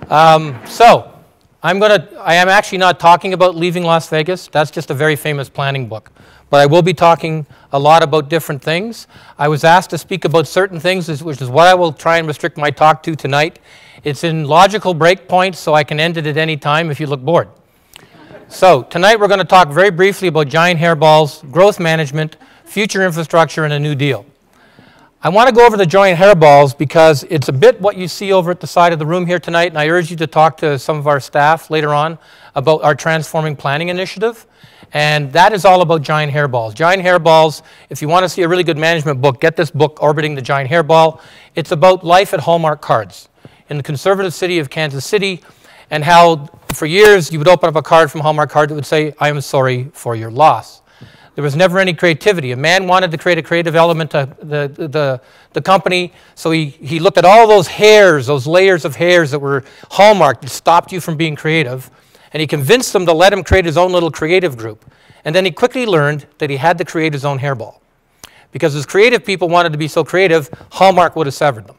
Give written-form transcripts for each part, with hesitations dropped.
So I am actually not talking about leaving Las Vegas. That's just a very famous planning book. But I will be talking a lot about different things. I was asked to speak about certain things, which is what I will try and restrict my talk to tonight. It's in logical break points, so I can end it at any time if you look bored. So tonight we're going to talk very briefly about giant hairballs, growth management, future infrastructure, and a New Deal. I want to go over the giant hairballs because it's a bit what you see over at the side of the room here tonight, and I urge you to talk to some of our staff later on about our Transforming Planning Initiative. And that is all about giant hairballs. Giant hairballs, if you want to see a really good management book, get this book, Orbiting the Giant Hairball. It's about life at Hallmark Cards in the conservative city of Kansas City, and how for years you would open up a card from Hallmark Card that would say, "I am sorry for your loss." There was never any creativity. A man wanted to create a creative element to the company, so he looked at all those hairs, those layers of hairs that were Hallmark that stopped you from being creative, and he convinced them to let him create his own little creative group. And then he quickly learned that he had to create his own hairball. Because as creative people wanted to be so creative, Hallmark would have severed them.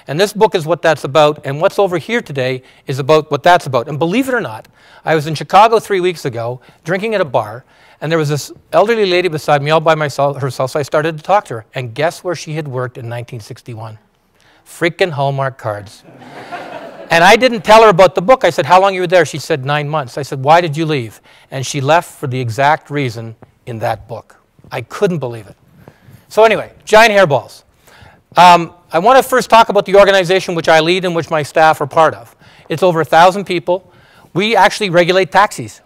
And this book is what that's about, and what's over here today is about what that's about. And believe it or not, I was in Chicago 3 weeks ago, drinking at a bar, and there was this elderly lady beside me all by herself, so I started to talk to her. And guess where she had worked in 1961? Freaking Hallmark Cards. And I didn't tell her about the book. I said, "How long you were there?" She said, 9 months. I said, "Why did you leave?" And she left for the exact reason in that book. I couldn't believe it. So anyway, giant hairballs. I want to first talk about the organization which I lead and which my staff are part of. It's over 1,000 people. We actually regulate taxis.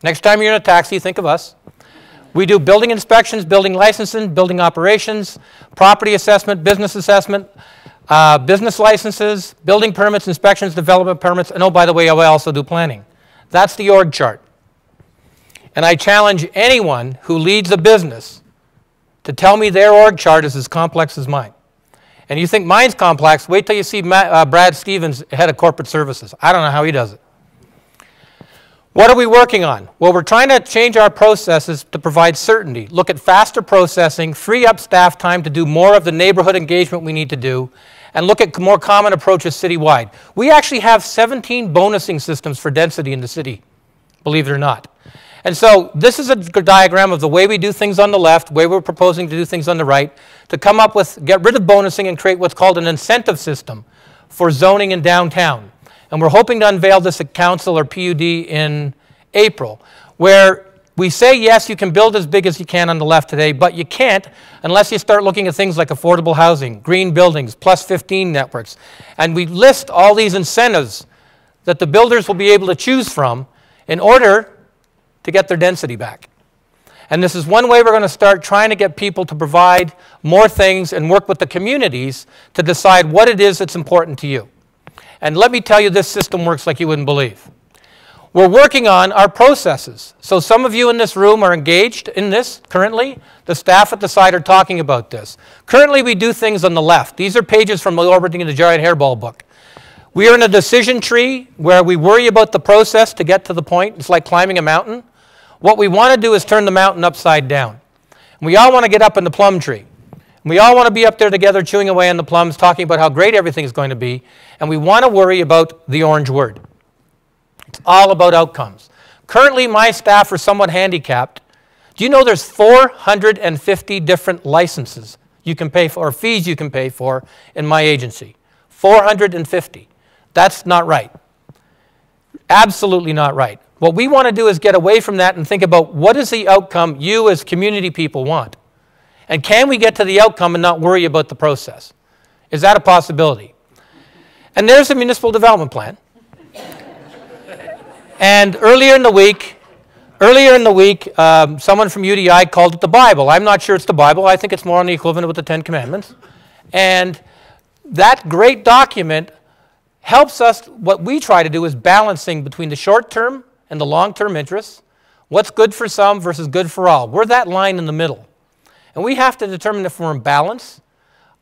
Next time you're in a taxi, think of us. We do building inspections, building licensing, building operations, property assessment, business licenses, building permits, inspections, development permits, and oh, by the way, I also do planning. That's the org chart. And I challenge anyone who leads a business to tell me their org chart is as complex as mine. And you think mine's complex, wait till you see Brad Stevens, head of corporate services. I don't know how he does it. What are we working on? Well, we're trying to change our processes to provide certainty, look at faster processing, free up staff time to do more of the neighborhood engagement we need to do, and look at more common approaches citywide. We actually have 17 bonusing systems for density in the city, believe it or not. And so this is a diagram of the way we do things on the left, the way we're proposing to do things on the right, to come up with, get rid of bonusing and create what's called an incentive system for zoning in downtown. And we're hoping to unveil this at Council or PUD in April, where we say, yes, you can build as big as you can on the left today, but you can't unless you start looking at things like affordable housing, green buildings, plus 15 networks. And we list all these incentives that the builders will be able to choose from in order to get their density back. And this is one way we're going to start trying to get people to provide more things and work with the communities to decide what it is that's important to you. And let me tell you, this system works like you wouldn't believe. We're working on our processes. So some of you in this room are engaged in this currently. The staff at the side are talking about this. Currently, we do things on the left. These are pages from the Orbiting the Giant Hairball book. We are in a decision tree where we worry about the process to get to the point. It's like climbing a mountain. What we want to do is turn the mountain upside down. And we all want to get up in the plum tree. We all want to be up there together chewing away on the plums, talking about how great everything is going to be, and we want to worry about the orange word. It's all about outcomes. Currently, my staff are somewhat handicapped. Do you know there's 450 different licenses you can pay for, or fees you can pay for in my agency? 450. That's not right. Absolutely not right. What we want to do is get away from that and think about what is the outcome you as community people want. And can we get to the outcome and not worry about the process? Is that a possibility? And there's a municipal development plan. And earlier in the week, someone from UDI called it the Bible. I'm not sure it's the Bible. I think it's more on the equivalent with the Ten Commandments. And that great document helps us. What we try to do is balancing between the short-term and the long-term interests. What's good for some versus good for all. We're that line in the middle. And we have to determine if we're in balance,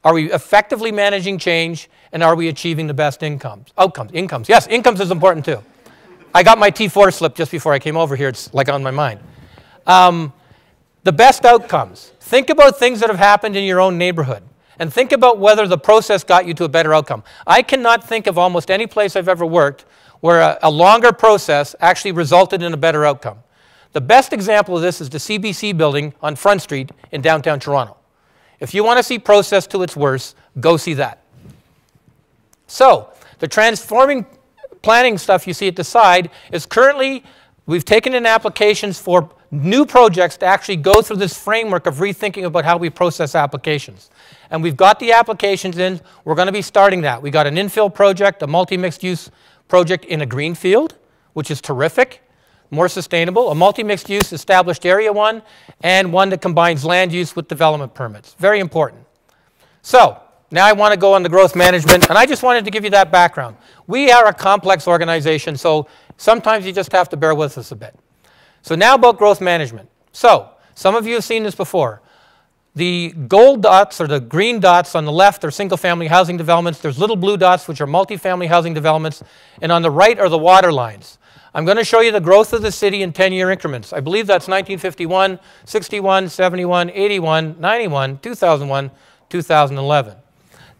are we effectively managing change, and are we achieving the best outcomes. Yes, incomes is important too. I got my T4 slip just before I came over here. It's like on my mind. The best outcomes. Think about things that have happened in your own neighborhood. and think about whether the process got you to a better outcome. I cannot think of almost any place I've ever worked where a longer process actually resulted in a better outcome. The best example of this is the CBC building on Front Street in downtown Toronto. If you want to see process to its worst, go see that. So, the transforming planning stuff you see at the side is currently, we've taken in applications for new projects to actually go through this framework of rethinking about how we process applications. And we've got the applications in. We're going to be starting that. We got an infill project, a multi-mixed use project in a greenfield, which is terrific, more sustainable, a multi-mixed use established area one, and one that combines land use with development permits. Very important. So, now I want to go on to growth management, and I just wanted to give you that background. We are a complex organization, so sometimes you just have to bear with us a bit. So now about growth management. So, some of you have seen this before. The gold dots or the green dots on the left are single-family housing developments. There's little blue dots, which are multi-family housing developments, and on the right are the water lines. I'm going to show you the growth of the city in 10-year increments. I believe that's 1951, 61, 71, 81, 91, 2001, 2011.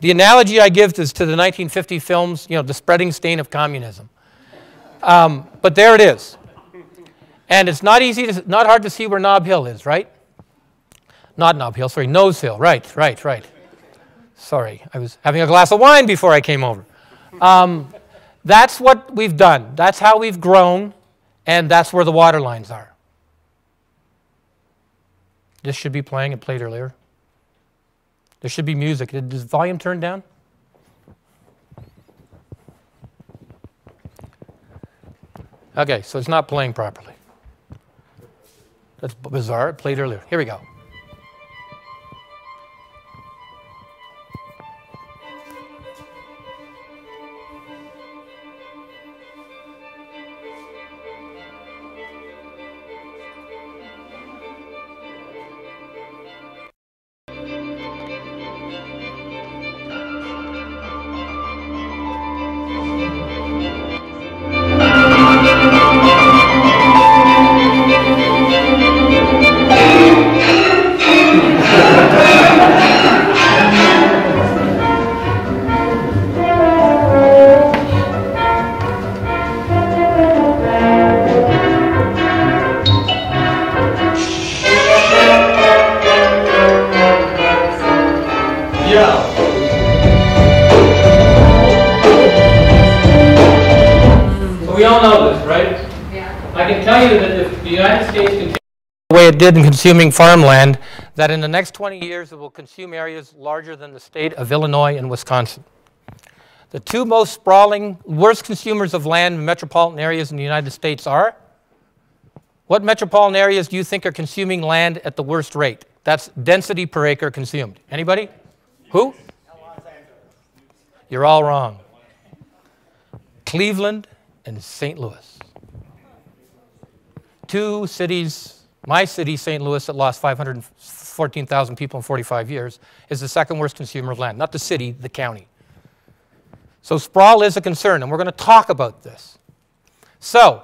The analogy I give is to the 1950 films, you know, The Spreading Stain of Communism. But there it is. And it's not not hard to see where Nob Hill is, right? Not Nob Hill, sorry, Nose Hill, right. Sorry, I was having a glass of wine before I came over. That's what we've done. That's how we've grown, and that's where the water lines are. This should be playing. It played earlier. There should be music. Does the volume turn down? Okay, so it's not playing properly. That's bizarre. It played earlier. Here we go. It did in consuming farmland, that in the next 20 years it will consume areas larger than the state of Illinois and Wisconsin. The two most sprawling, worst consumers of land in metropolitan areas in the United States are? What metropolitan areas do you think are consuming land at the worst rate? That's density per acre consumed. Anybody? Who? You're all wrong. Cleveland and St. Louis. Two cities. My city, St. Louis, that lost 514,000 people in 45 years, is the second worst consumer of land. Not the city, the county. So sprawl is a concern, and we're going to talk about this. So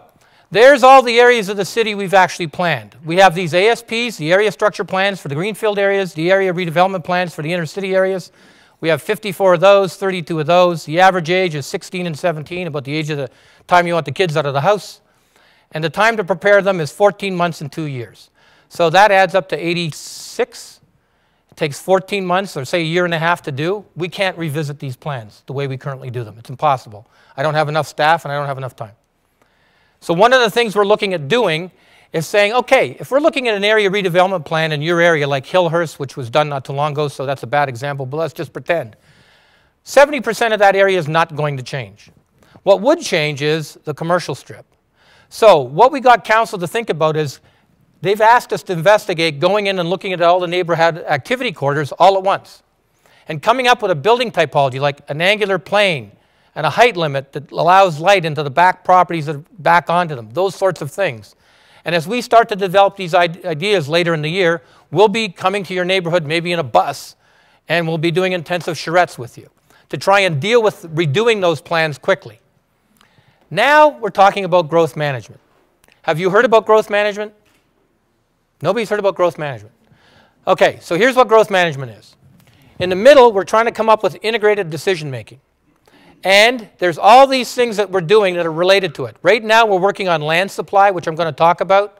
there's all the areas of the city we've actually planned. We have these ASPs, the area structure plans for the greenfield areas, the area redevelopment plans for the inner city areas. We have 54 of those, 32 of those. The average age is 16 and 17, about the age of the time you want the kids out of the house. And the time to prepare them is 14 months and 2 years. So that adds up to 86. It takes 14 months, or say a year and a half to do. We can't revisit these plans the way we currently do them. It's impossible. I don't have enough staff and I don't have enough time. So one of the things we're looking at doing is saying, okay, if we're looking at an area redevelopment plan in your area like Hillhurst, which was done not too long ago, so that's a bad example, but let's just pretend. 70% of that area is not going to change. What would change is the commercial strip. So what we got council to think about is they've asked us to investigate going in and looking at all the neighborhood activity corridors all at once and coming up with a building typology like an angular plane and a height limit that allows light into the back properties that back onto them, those sorts of things. And as we start to develop these ideas later in the year, we'll be coming to your neighborhood maybe in a bus, and we'll be doing intensive charrettes with you to try and deal with redoing those plans quickly. Now we're talking about growth management. Have you heard about growth management? Nobody's heard about growth management. Okay, so here's what growth management is. In the middle, we're trying to come up with integrated decision making. And there's all these things that we're doing that are related to it. Right now, we're working on land supply, which I'm going to talk about,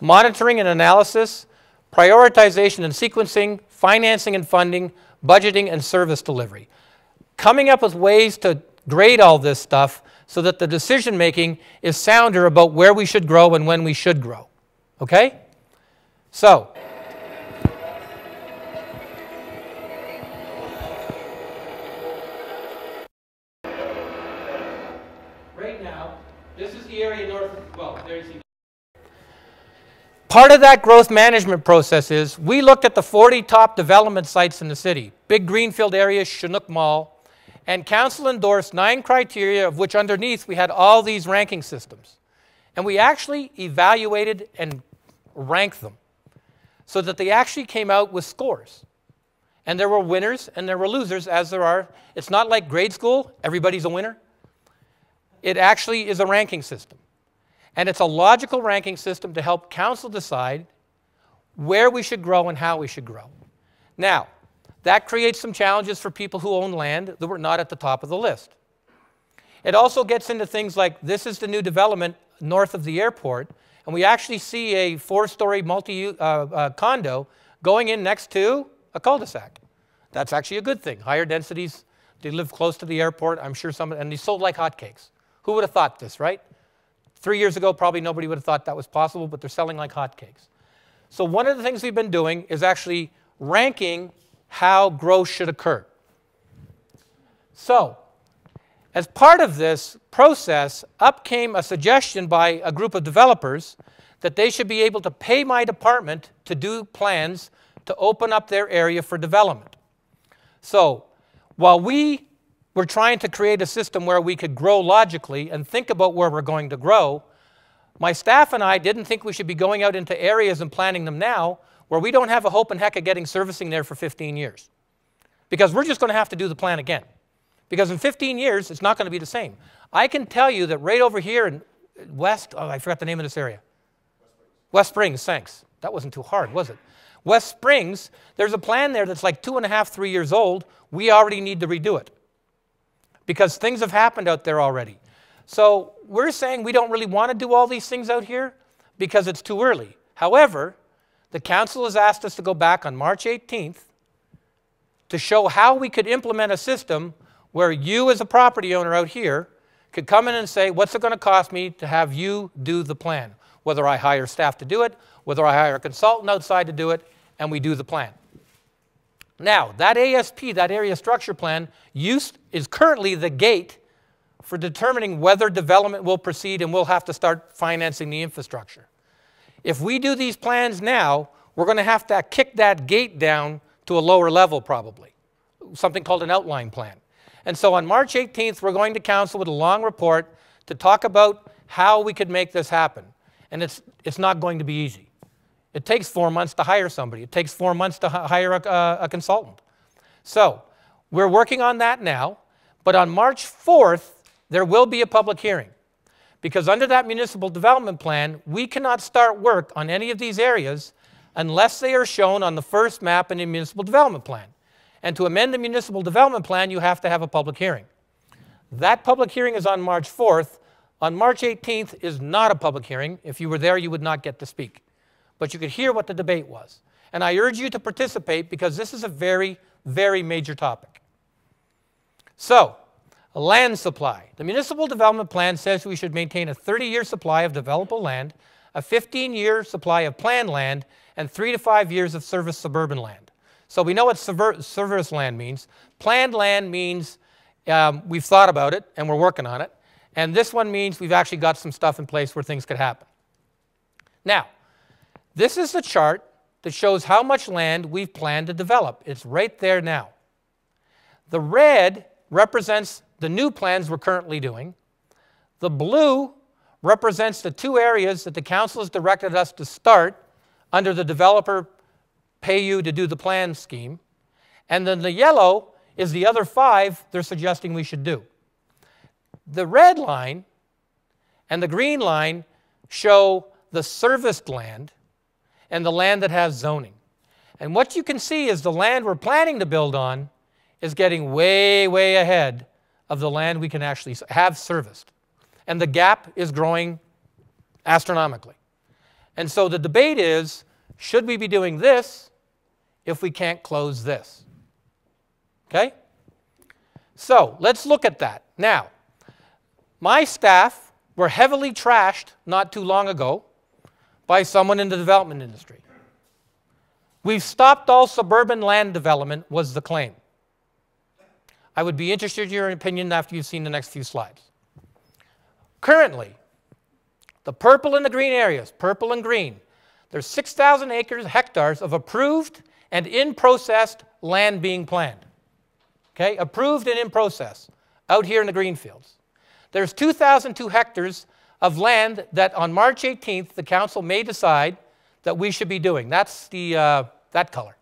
monitoring and analysis, prioritization and sequencing, financing and funding, budgeting and service delivery. Coming up with ways to grade all this stuff so that the decision making is sounder about where we should grow and when we should grow. Okay? So, right now, this is the area north, well, there you see. Part of that growth management process is we looked at the 40 top development sites in the city, big greenfield areas, Chinook Mall, and council endorsed 9 criteria, of which underneath we had all these ranking systems. And we actually evaluated and ranked them so that they actually came out with scores. And there were winners and there were losers, as there are. It's not like grade school, everybody's a winner. It actually is a ranking system. And it's a logical ranking system to help council decide where we should grow and how we should grow. Now, that creates some challenges for people who own land that were not at the top of the list. It also gets into things like this is the new development north of the airport, and we actually see a 4-story condo going in next to a cul-de-sac. That's actually a good thing. Higher densities, they live close to the airport, I'm sure and they sold like hotcakes. Who would have thought this, right? 3 years ago, probably nobody would have thought that was possible, but they're selling like hotcakes. So one of the things we've been doing is actually ranking how growth should occur. So, as part of this process, up came a suggestion by a group of developers that they should be able to pay my department to do plans to open up their area for development. So, while we were trying to create a system where we could grow logically and think about where we're going to grow, my staff and I didn't think we should be going out into areas and planning them now where we don't have a hope and heck of getting servicing there for 15 years. Because we're just going to have to do the plan again. Because in 15 years, it's not going to be the same. I can tell you that right over here in I forgot the name of this area. West Springs, thanks. That wasn't too hard, was it? West Springs, there's a plan there that's like 2.5, 3 years old. We already need to redo it. Because things have happened out there already. So we're saying we don't really want to do all these things out here because it's too early. However, the council has asked us to go back on March 18th to show how we could implement a system where you as a property owner out here could come in and say, what's it going to cost me to have you do the plan? Whether I hire staff to do it, whether I hire a consultant outside to do it, and we do the plan. Now, that ASP, that area structure plan, is currently the gate for determining whether development will proceed and we'll have to start financing the infrastructure. If we do these plans now, we're going to have to kick that gate down to a lower level probably, something called an outline plan. And so on March 18th, we're going to council with a long report to talk about how we could make this happen. And it's not going to be easy. It takes 4 months to hire somebody. It takes 4 months to hire a consultant. So we're working on that now, but on March 4th, there will be a public hearing. Because under that municipal development plan, we cannot start work on any of these areas unless they are shown on the first map in the municipal development plan. And to amend the municipal development plan, you have to have a public hearing. That public hearing is on March 4th. On March 18th is not a public hearing. If you were there, you would not get to speak. But you could hear what the debate was. And I urge you to participate because this is a very, very major topic. So, land supply. The municipal development plan says we should maintain a 30-year supply of developable land, a 15-year supply of planned land, and 3 to 5 years of service suburban land. So we know what service land means. Planned land means we've thought about it and we're working on it. And this one means we've actually got some stuff in place where things could happen. Now, this is the chart that shows how much land we've planned to develop. It's right there now. The red represents the new plans we're currently doing. The blue represents the 2 areas that the council has directed us to start under the developer pay you to do the plan scheme. And then the yellow is the other 5 they're suggesting we should do. The red line and the green line show the serviced land and the land that has zoning. And what you can see is the land we're planning to build on is getting way, way ahead of the land we can actually have serviced. And the gap is growing astronomically. And so the debate is, should we be doing this if we can't close this? Okay? So let's look at that. Now, my staff were heavily trashed not too long ago by someone in the development industry. We've stopped all suburban land development was the claim. I would be interested in your opinion after you've seen the next few slides. Currently, the purple and the green areas, purple and green, there's 6,000 hectares of approved and in-processed land being planned. Okay, approved and in process out here in the green fields. There's 2,002 hectares of land that on March 18th the council may decide that we should be doing. That's the, that color.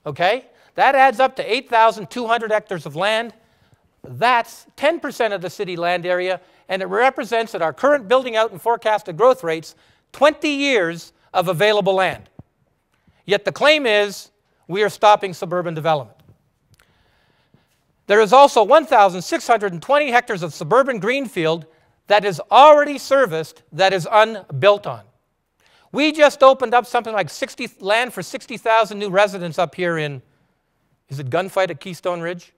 Okay? That adds up to 8,200 hectares of land. That's 10% of the city land area, and it represents at our current building out and forecasted growth rates 20 years of available land. Yet the claim is we are stopping suburban development. There is also 1,620 hectares of suburban greenfield that is already serviced that is unbuilt on. We just opened up something like land for 60,000 new residents up here in, is it Gunfight at Keystone Ridge?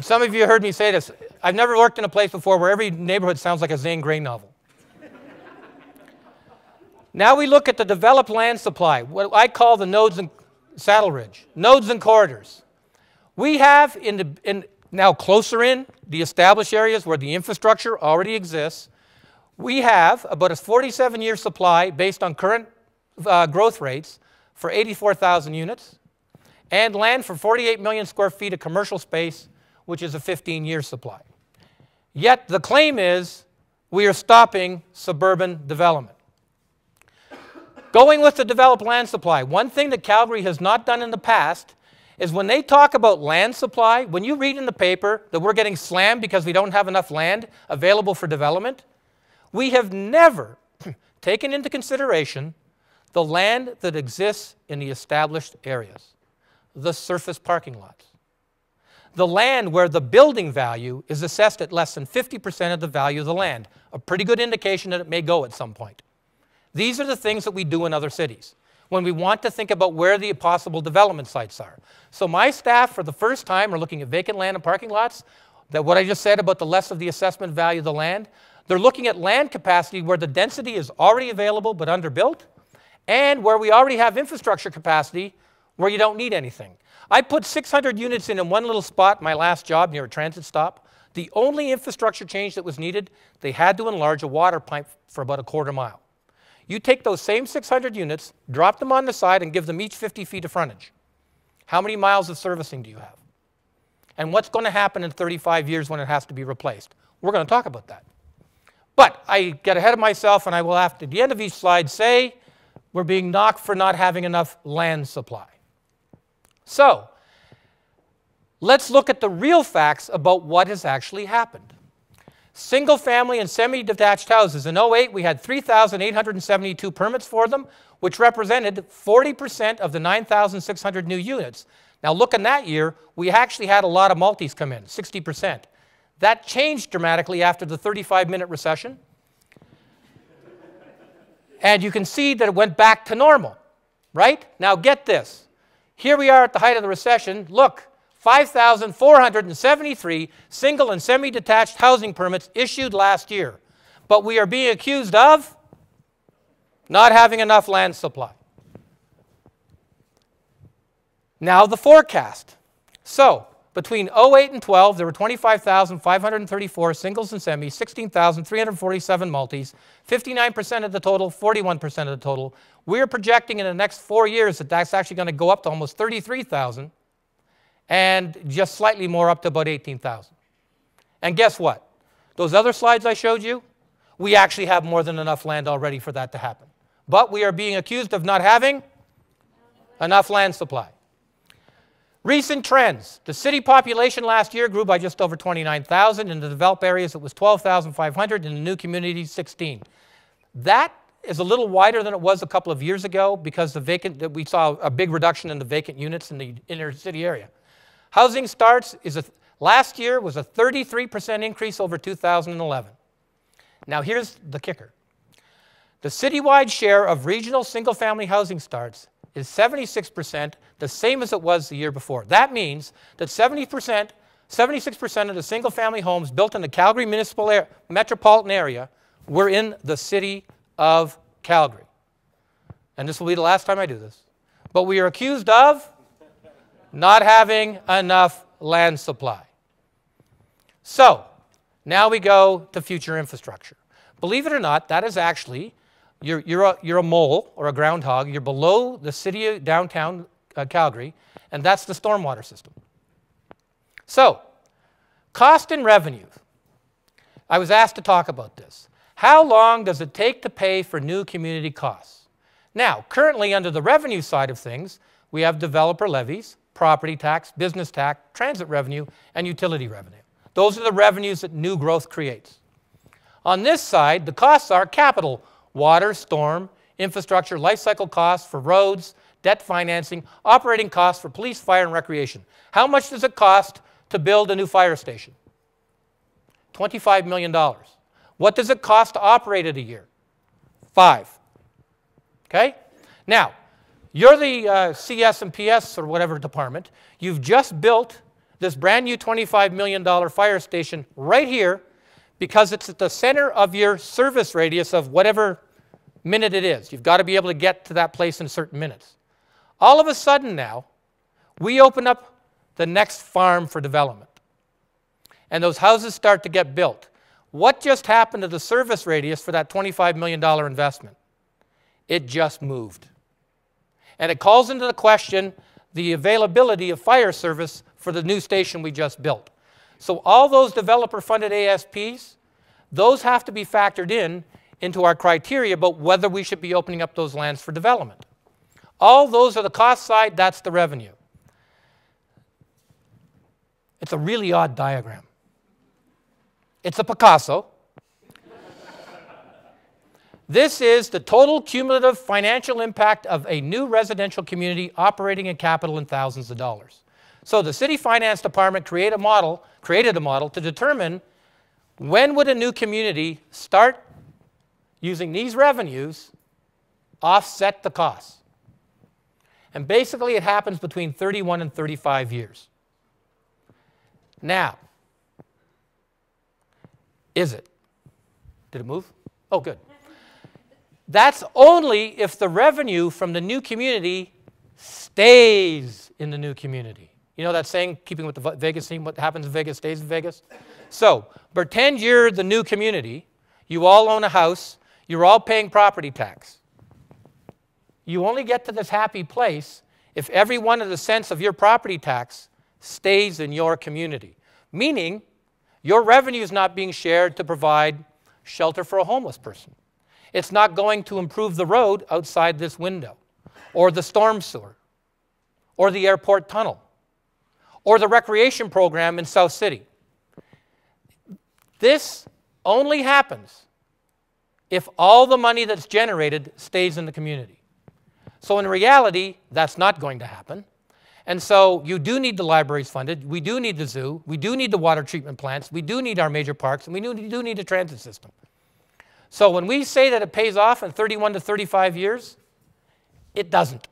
Some of you heard me say this. I've never worked in a place before where every neighborhood sounds like a Zane Grey novel. Now we look at the developed land supply, what I call the nodes and saddle ridge, nodes and corridors. We have now closer in the established areas where the infrastructure already exists, we have about a 47-year supply based on current growth rates for 84,000 units and land for 48 million square feet of commercial space, which is a 15-year supply. Yet the claim is we are stopping suburban development. Going with the developed land supply, one thing that Calgary has not done in the past is when they talk about land supply, when you read in the paper that we're getting slammed because we don't have enough land available for development, we have never taken into consideration the land that exists in the established areas, the surface parking lots. The land where the building value is assessed at less than 50% of the value of the land, a pretty good indication that it may go at some point. These are the things that we do in other cities when we want to think about where the possible development sites are. So my staff, for the first time, are looking at vacant land and parking lots, that what I just said about the less of the assessment value of the land. They're looking at land capacity where the density is already available but underbuilt, and where we already have infrastructure capacity where you don't need anything. I put 600 units in one little spot, my last job near a transit stop. The only infrastructure change that was needed, they had to enlarge a water pipe for about a quarter mile. You take those same 600 units, drop them on the side, and give them each 50 feet of frontage. How many miles of servicing do you have? And what's going to happen in 35 years when it has to be replaced? We're going to talk about that. But I get ahead of myself, and I will, after the end of each slide, say we're being knocked for not having enough land supply. So let's look at the real facts about what has actually happened. Single-family and semi-detached houses. In 2008, we had 3,872 permits for them, which represented 40% of the 9,600 new units. Now, look in that year, we actually had a lot of multis come in, 60%. That changed dramatically after the 35-minute recession. And you can see that it went back to normal, right? Now, get this. Here we are at the height of the recession. Look. 5,473 single and semi-detached housing permits issued last year. But we are being accused of not having enough land supply. Now the forecast. So between 2008 and 12, there were 25,534 singles and semis, 16,347 multis, 59% of the total, 41% of the total. We're projecting in the next 4 years that that's actually going to go up to almost 33,000. And just slightly more up to about 18,000. And guess what? Those other slides I showed you, we actually have more than enough land already for that to happen. But we are being accused of not having enough land supply. Recent trends. The city population last year grew by just over 29,000. In the developed areas, it was 12,500. In the new communities, 16. That is a little wider than it was a couple of years ago because we saw a big reduction in the vacant units in the inner city area. Housing starts last year was a 33% increase over 2011. Now here's the kicker. The citywide share of regional single-family housing starts is 76%, the same as it was the year before. That means that 76% of the single-family homes built in the Calgary metropolitan area were in the city of Calgary. And this will be the last time I do this. But we are accused of not having enough land supply. So, now we go to future infrastructure. Believe it or not, that is actually, you're a mole or a groundhog. You're below the city of downtown Calgary, and that's the stormwater system. So, cost and revenue. I was asked to talk about this. How long does it take to pay for new community costs? Now, currently under the revenue side of things, we have developer levies, property tax, business tax, transit revenue, and utility revenue. Those are the revenues that new growth creates. On this side, the costs are capital, water, storm, infrastructure, life cycle costs for roads, debt financing, operating costs for police, fire, and recreation. How much does it cost to build a new fire station? $25 million. What does it cost to operate it a year? $5 million. Okay? Now, you're the CS and PS or whatever department. You've just built this brand new $25 million fire station right here because it's at the center of your service radius of whatever minute it is. You've got to be able to get to that place in certain minutes. All of a sudden now, we open up the next farm for development. And those houses start to get built. What just happened to the service radius for that $25 million investment? It just moved. And it calls into the question the availability of fire service for the new station we just built. So all those developer-funded ASPs, those have to be factored into our criteria about whether we should be opening up those lands for development. All those are the cost side, that's the revenue. It's a really odd diagram. It's a Picasso. This is the total cumulative financial impact of a new residential community operating in capital in thousands of dollars. So the City Finance Department created a model to determine when would a new community start using these revenues offset the costs. And basically it happens between 31 and 35 years. Now, is it? Did it move? Oh, good. That's only if the revenue from the new community stays in the new community. You know that saying, keeping with the Vegas theme, what happens in Vegas stays in Vegas? So, pretend you're the new community. You all own a house. You're all paying property tax. You only get to this happy place if every one of the cents of your property tax stays in your community. Meaning, your revenue is not being shared to provide shelter for a homeless person. It's not going to improve the road outside this window, or the storm sewer, or the airport tunnel, or the recreation program in South City. This only happens if all the money that's generated stays in the community. So in reality, that's not going to happen. And so you do need the libraries funded, we do need the zoo, we do need the water treatment plants, we do need our major parks, and we do need a transit system. So when we say that it pays off in 31 to 35 years, it doesn't.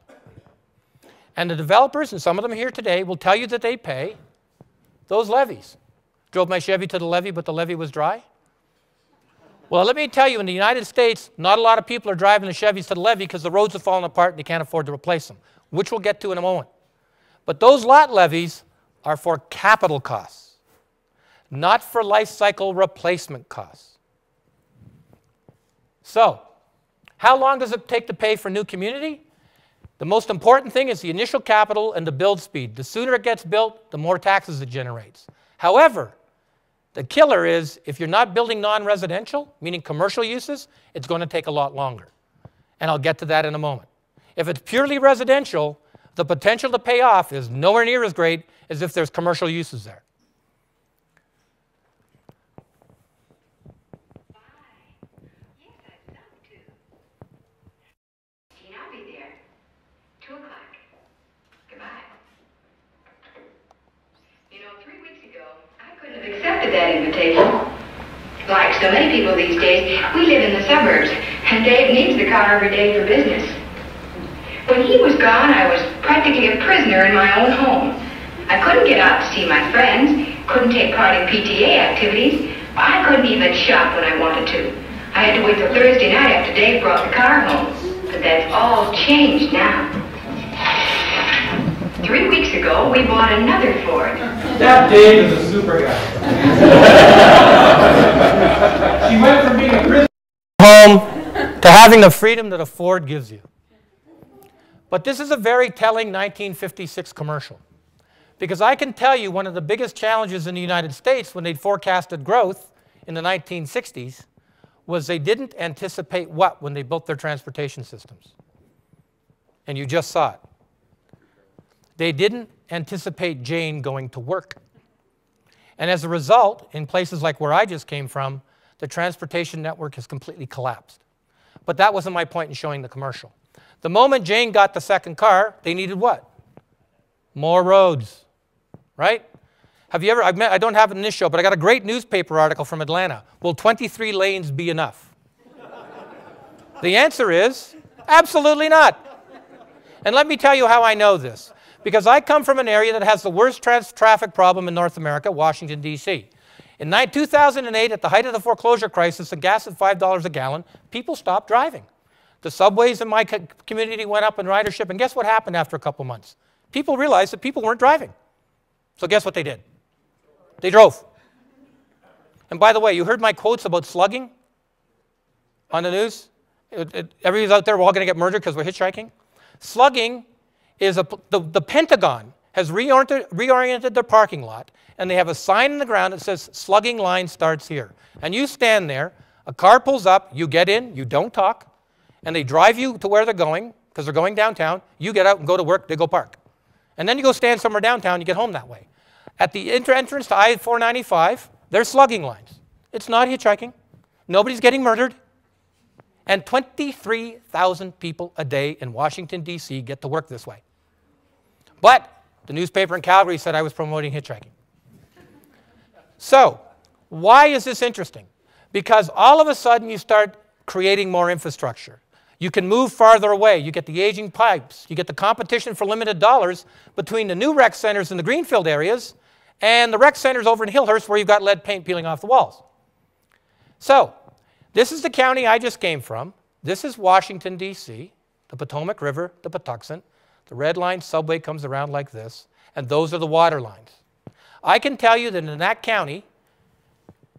And the developers, and some of them here today, will tell you that they pay those levies. Drove my Chevy to the levee, but the levee was dry. Well, let me tell you, in the United States, not a lot of people are driving the Chevys to the levee because the roads have fallen apart and they can't afford to replace them, which we'll get to in a moment. But those lot levies are for capital costs, not for life cycle replacement costs. So, how long does it take to pay for new community? The most important thing is the initial capital and the build speed. The sooner it gets built, the more taxes it generates. However, the killer is if you're not building non-residential, meaning commercial uses, it's going to take a lot longer. And I'll get to that in a moment. If it's purely residential, the potential to pay off is nowhere near as great as if there's commercial uses there. accepted that invitation. Like so many people these days, we live in the suburbs, and Dave needs the car every day for business. When he was gone, I was practically a prisoner in my own home. I couldn't get out to see my friends, couldn't take part in PTA activities. I couldn't even shop when I wanted to. I had to wait till Thursday night after Dave brought the car home. But that's all changed now. 3 weeks ago, we bought another Ford. That Dave is a super guy. She went from being a prisoner home to having the freedom that a Ford gives you. But this is a very telling 1956 commercial. Because I can tell you one of the biggest challenges in the United States when they forecasted growth in the 1960s was they didn't anticipate what when they built their transportation systems. And you just saw it. They didn't anticipate Jane going to work. And as a result, in places like where I just came from, the transportation network has completely collapsed. But that wasn't my point in showing the commercial. The moment Jane got the second car, they needed what? More roads, right? Have you ever, I don't have it in this show, but I got a great newspaper article from Atlanta. Will 23 lanes be enough? The answer is absolutely not. And let me tell you how I know this. Because I come from an area that has the worst traffic problem in North America, Washington, D.C. In 2008, at the height of the foreclosure crisis and gas at $5 a gallon, people stopped driving. The subways in my community went up in ridership, and guess what happened after a couple months? People realized that people weren't driving. So guess what they did? They drove. And by the way, you heard my quotes about slugging on the news? Everybody's out there, we're all going to get murdered because we're hitchhiking. Slugging is the Pentagon has reoriented their parking lot, and they have a sign in the ground that says slugging line starts here. And you stand there, a car pulls up, you get in, you don't talk, and they drive you to where they're going, because they're going downtown. You get out and go to work, they go park. And then you go stand somewhere downtown, you get home that way. At the entrance to I-495, there's slugging lines. It's not hitchhiking. Nobody's getting murdered. And 23,000 people a day in Washington, D.C. get to work this way. But the newspaper in Calgary said I was promoting hitchhiking. So why is this interesting? Because all of a sudden you start creating more infrastructure. You can move farther away. You get the aging pipes. You get the competition for limited dollars between the new rec centers in the greenfield areas and the rec centers over in Hillhurst where you've got lead paint peeling off the walls. So this is the county I just came from. This is Washington, D.C., the Potomac River, the Patuxent. The red line subway comes around like this, and those are the water lines. I can tell you that in that county,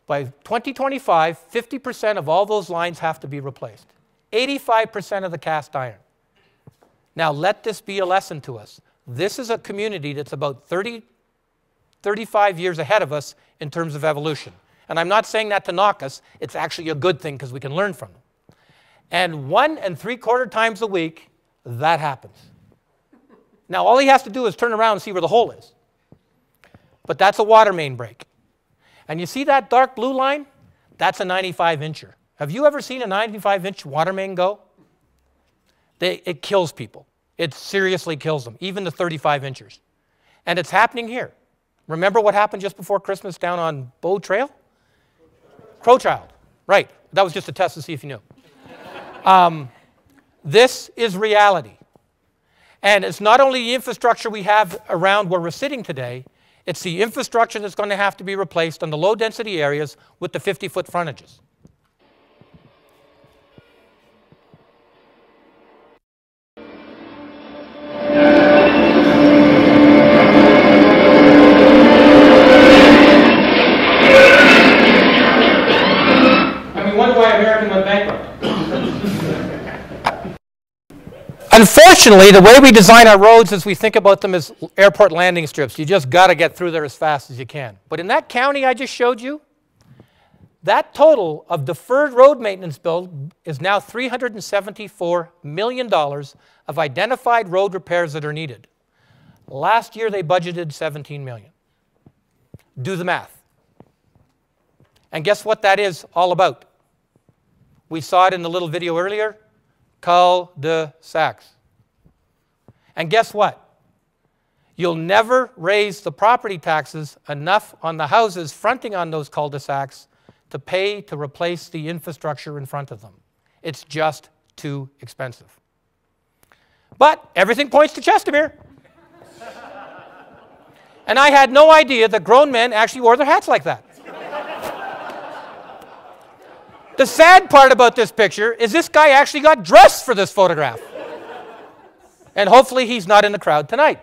by 2025, 50% of all those lines have to be replaced. 85% of the cast iron. Now let this be a lesson to us. This is a community that's about 35 years ahead of us in terms of evolution. And I'm not saying that to knock us. It's actually a good thing because we can learn from them. And 1 3/4 times a week, that happens. Now, all he has to do is turn around and see where the hole is. But that's a water main break. And you see that dark blue line? That's a 95-incher. Have you ever seen a 95-inch water main go? It kills people. It seriously kills them, even the 35-inchers. And it's happening here. Remember what happened just before Christmas down on Bow Trail? Crowchild. Right. That was just a test to see if you knew. This is reality. And it's not only the infrastructure we have around where we're sitting today, it's the infrastructure that's going to have to be replaced on the low-density areas with the 50-foot frontages. I mean, wonder why American went bankrupt. Unfortunately, the way we design our roads is we think about them as airport landing strips. You just got to get through there as fast as you can. But in that county I just showed you, that total of deferred road maintenance bill is now $374 million of identified road repairs that are needed. Last year they budgeted $17 million. Do the math. And guess what that is all about? We saw it in the little video earlier. Cul-de-sacs. And guess what? You'll never raise the property taxes enough on the houses fronting on those cul-de-sacs to pay to replace the infrastructure in front of them. It's just too expensive. But everything points to Chestermere. And I had no idea that grown men actually wore their hats like that. The sad part about this picture is this guy actually got dressed for this photograph. And hopefully he's not in the crowd tonight.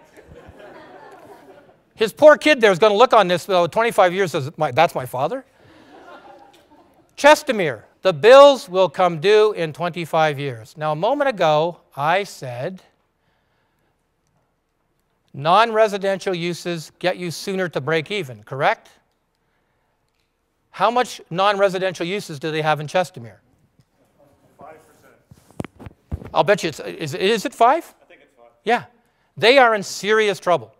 His poor kid there is going to look on this for 25 years and say, that's my father? Chestermere, the bills will come due in 25 years. Now, a moment ago, I said non-residential uses get you sooner to break even, correct? How much non-residential uses do they have in Chestermere? 5%. I'll bet you is it 5? I think it's 5. Yeah. They are in serious trouble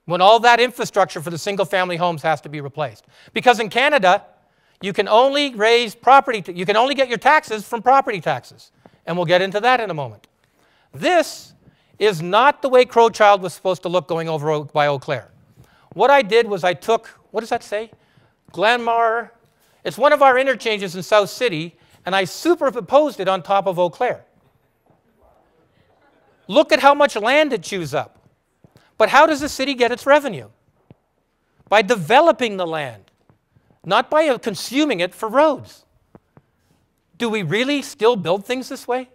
when all that infrastructure for the single-family homes has to be replaced. Because in Canada, you can only raise you can only get your taxes from property taxes. And we'll get into that in a moment. This is not the way Crowchild was supposed to look going over by Eau Claire. What I did was I took, what does that say? Glenmar. It's one of our interchanges in South City, and I superimposed it on top of Eau Claire. Look at how much land it chews up. But how does the city get its revenue? By developing the land, not by consuming it for roads. Do we really still build things this way?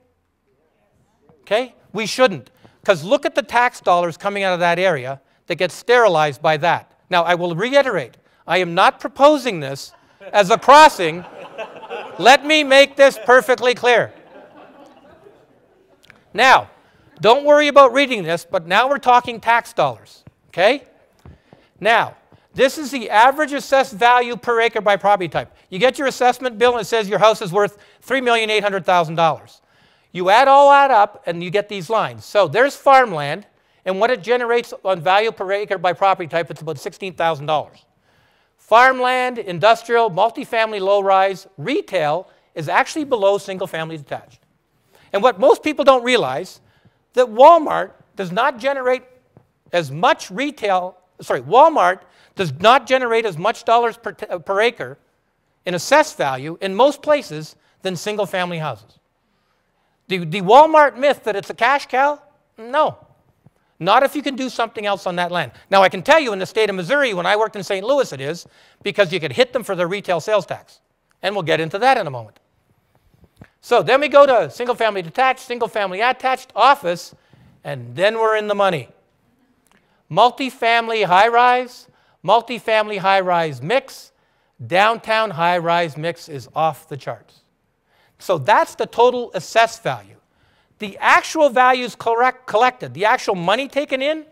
Okay? We shouldn't. Because look at the tax dollars coming out of that area that get sterilized by that. Now, I will reiterate, I am not proposing this as a crossing. Let me make this perfectly clear. Now, don't worry about reading this, but now we're talking tax dollars, okay? Now, this is the average assessed value per acre by property type. You get your assessment bill and it says your house is worth $3,800,000. You add all that up and you get these lines. So there's farmland, and what it generates on value per acre by property type, it's about $16,000. Farmland, industrial, multifamily, low-rise, retail is actually below single-family detached. And what most people don't realize, that Walmart does not generate as much Walmart does not generate as much dollars per acre in assessed value in most places than single-family houses. The Walmart myth that it's a cash cow? No. Not if you can do something else on that land. Now, I can tell you in the state of Missouri, when I worked in St. Louis, it is, because you could hit them for their retail sales tax. And we'll get into that in a moment. So then we go to single-family detached, single-family attached, office, and then we're in the money. Multifamily high-rise, multifamily high-rise mix, downtown high-rise mix is off the charts. So that's the total assessed value. The actual values collected, the actual money taken in,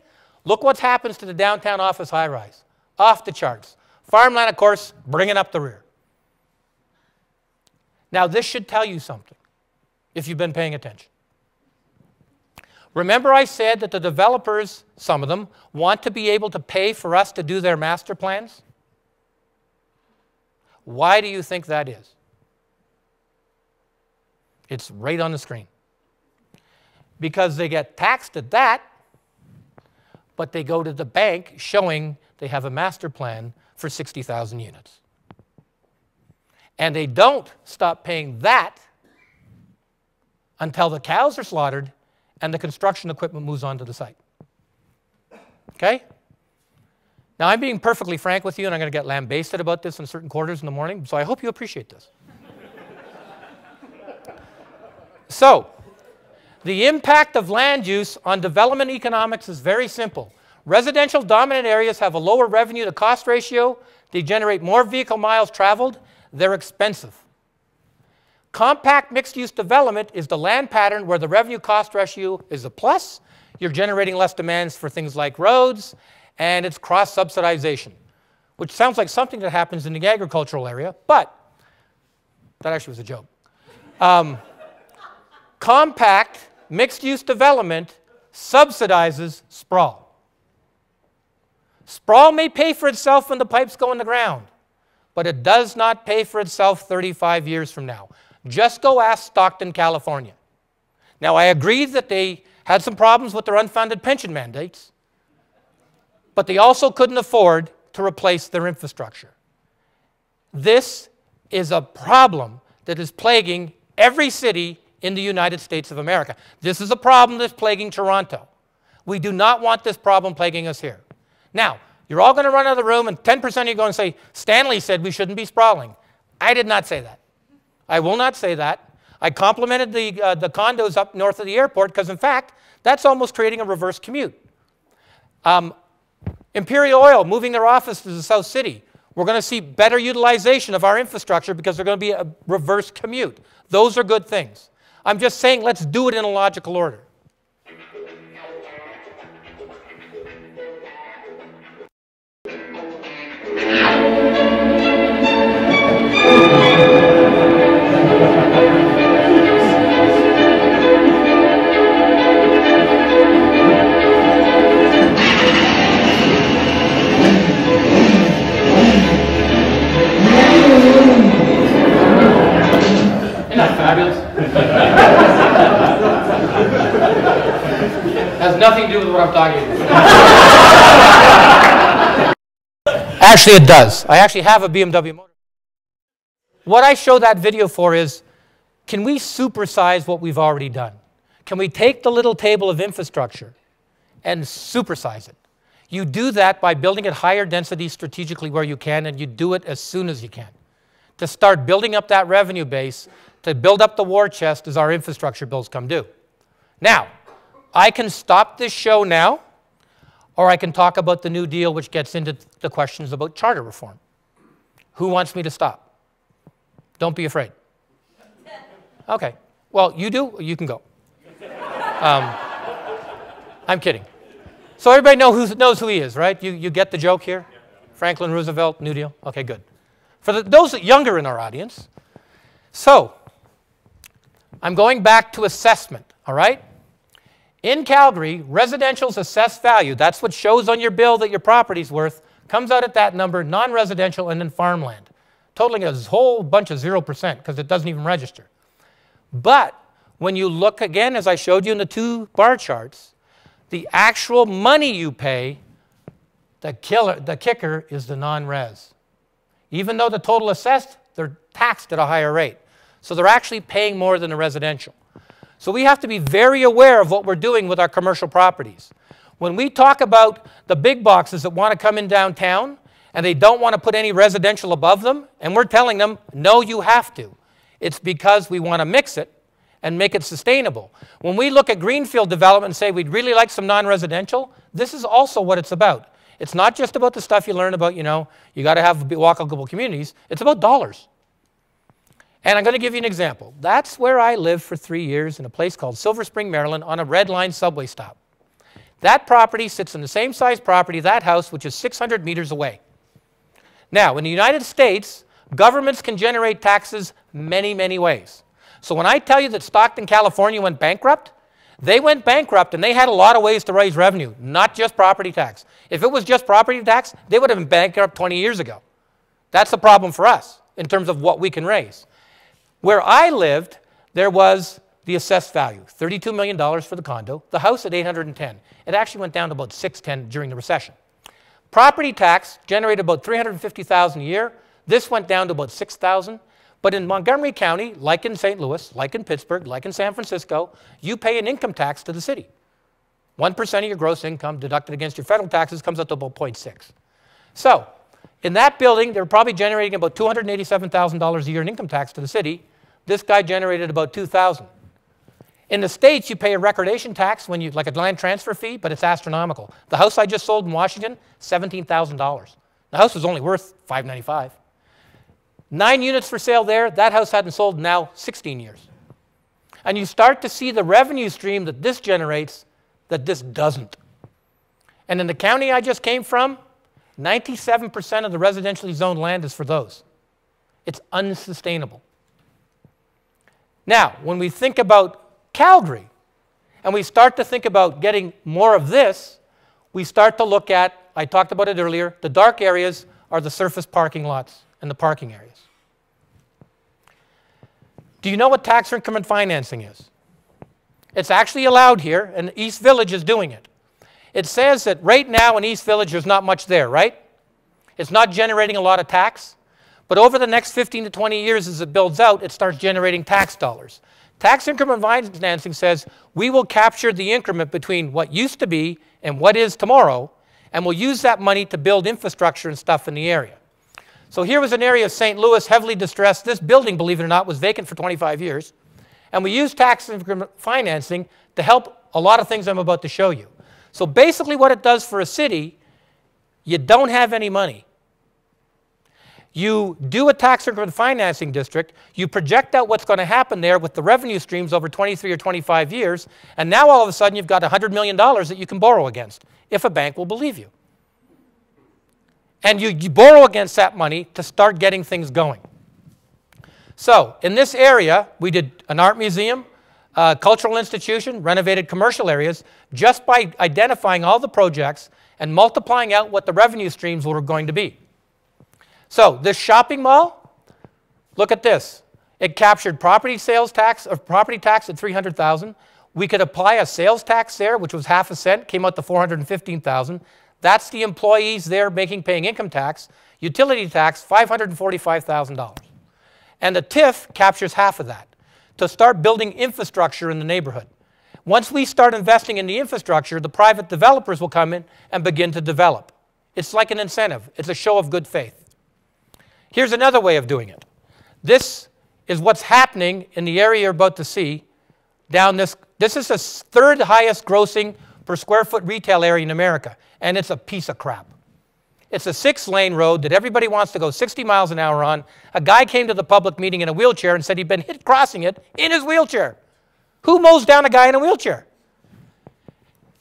look what happens to the downtown office high-rise. Off the charts. Farmland, of course, bringing up the rear. Now, this should tell you something, if you've been paying attention. Remember I said that the developers, some of them, want to be able to pay for us to do their master plans? Why do you think that is? It's right on the screen. Because they get taxed at that, but they go to the bank showing they have a master plan for 60,000 units. And they don't stop paying that until the cows are slaughtered and the construction equipment moves on to the site. Okay? Now, I'm being perfectly frank with you, and I'm going to get lambasted about this in certain quarters in the morning, so I hope you appreciate this. So, the impact of land use on development economics is very simple. Residential dominant areas have a lower revenue to cost ratio. They generate more vehicle miles traveled. They're expensive. Compact mixed-use development is the land pattern where the revenue cost ratio is a plus. You're generating less demands for things like roads, and it's cross-subsidization, which sounds like something that happens in the agricultural area, but that actually was a joke. Compact mixed-use development subsidizes sprawl. Sprawl may pay for itself when the pipes go in the ground, but it does not pay for itself 35 years from now. Just go ask Stockton, California. Now, I agree that they had some problems with their unfunded pension mandates, but they also couldn't afford to replace their infrastructure. This is a problem that is plaguing every city in the United States of America. This is a problem that's plaguing Toronto. We do not want this problem plaguing us here. Now, you're all going to run out of the room and 10% of you are going to say, Stanley said we shouldn't be sprawling. I did not say that. I will not say that. I complimented the condos up north of the airport because, in fact, that's almost creating a reverse commute. Imperial Oil moving their office to the South City. We're going to see better utilization of our infrastructure because there's going to be a reverse commute. Those are good things. I'm just saying let's do it in a logical order. Has nothing to do with what I'm talking about. Actually, it does. I actually have a BMW motor. What I show that video for is, can we supersize what we've already done? Can we take the little table of infrastructure and supersize it? You do that by building at higher density strategically where you can, and you do it as soon as you can. To start building up that revenue base, to build up the war chest as our infrastructure bills come due. Now, I can stop this show now, or I can talk about the New Deal, which gets into the questions about charter reform. Who wants me to stop? Don't be afraid. Okay. Well, you do, you can go. I'm kidding. So everybody knows who he is, right? You get the joke here? Franklin Roosevelt, New Deal? Okay, good. For those younger in our audience, so I'm going back to assessment, all right? In Calgary, residential's assessed value, that's what shows on your bill that your property's worth, comes out at that number, non-residential, and then farmland, totaling a whole bunch of 0% because it doesn't even register. But when you look again, as I showed you in the two bar charts, the actual money you pay, the kicker is the non-res. Even though the total assessed, they're taxed at a higher rate. So they're actually paying more than the residential. So we have to be very aware of what we're doing with our commercial properties. When we talk about the big boxes that want to come in downtown and they don't want to put any residential above them, and we're telling them, no, you have to. It's because we want to mix it and make it sustainable. When we look at greenfield development and say we'd really like some non-residential, this is also what it's about. It's not just about the stuff you learn about, you got to have walkable communities. It's about dollars. And I'm going to give you an example. That's where I lived for 3 years in a place called Silver Spring, Maryland, on a red line subway stop. That property sits in the same size property, that house, which is 600 meters away. Now, in the United States, governments can generate taxes many, many ways. So when I tell you that Stockton, California went bankrupt, they went bankrupt and they had a lot of ways to raise revenue, not just property tax. If it was just property tax, they would have been bankrupt 20 years ago. That's the problem for us in terms of what we can raise. Where I lived, there was the assessed value, $32 million for the condo, the house at $810. It actually went down to about $610 during the recession. Property tax generated about $350,000 a year. This went down to about $6,000. But in Montgomery County, like in St. Louis, like in Pittsburgh, like in San Francisco, you pay an income tax to the city. 1% of your gross income deducted against your federal taxes comes up to about 0.6. So in that building, they're probably generating about $287,000 a year in income tax to the city. This guy generated about $2,000. In the States, you pay a recordation tax when like a land transfer fee, but it's astronomical. The house I just sold in Washington, $17,000. The house was only worth $595. 9 units for sale there. That house hadn't sold in now 16 years. And you start to see the revenue stream that this generates that this doesn't. And in the county I just came from, 97% of the residentially zoned land is for those. It's unsustainable. Now, when we think about Calgary, and we start to think about getting more of this, we start to look at, I talked about it earlier, the dark areas are the surface parking lots and the parking areas. Do you know what tax increment financing is? It's actually allowed here, and East Village is doing it. It says that right now in East Village there's not much there, right? It's not generating a lot of tax. But over the next 15 to 20 years as it builds out, it starts generating tax dollars. Tax increment financing says we will capture the increment between what used to be and what is tomorrow, and we'll use that money to build infrastructure and stuff in the area. So here was an area of St. Louis heavily distressed. This building, believe it or not, was vacant for 25 years. And we used tax increment financing to help a lot of things I'm about to show you. So basically what it does for a city, you don't have any money. You do a tax increment financing district, you project out what's going to happen there with the revenue streams over 23 or 25 years, and now all of a sudden you've got $100 million that you can borrow against, if a bank will believe you. And you borrow against that money to start getting things going. So in this area, we did an art museum, a cultural institution, renovated commercial areas, just by identifying all the projects and multiplying out what the revenue streams were going to be. So this shopping mall, look at this. It captured property sales tax or property tax at $300,000. We could apply a sales tax there, which was half a cent, came out to $415,000. That's the employees there paying income tax. Utility tax, $545,000. And the TIF captures half of that to start building infrastructure in the neighborhood. Once we start investing in the infrastructure, the private developers will come in and begin to develop. It's like an incentive. It's a show of good faith. Here's another way of doing it. This is what's happening in the area you're about to see down this. This is the third highest grossing per square foot retail area in America, and it's a piece of crap. It's a 6-lane road that everybody wants to go 60 miles an hour on. A guy came to the public meeting in a wheelchair and said he'd been hit crossing it in his wheelchair. Who mows down a guy in a wheelchair?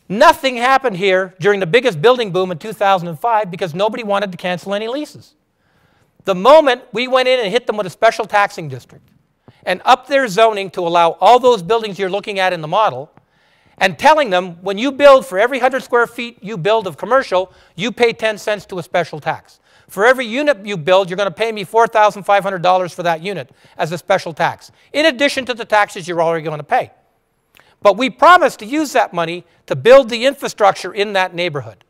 Nothing happened here during the biggest building boom in 2005 because nobody wanted to cancel any leases. The moment we went in and hit them with a special taxing district and upped their zoning to allow all those buildings you're looking at in the model, and telling them when you build for every 100 square feet you build of commercial, you pay 10 cents to a special tax. For every unit you build, you're going to pay me $4,500 for that unit as a special tax, in addition to the taxes you're already going to pay. But we promised to use that money to build the infrastructure in that neighborhood.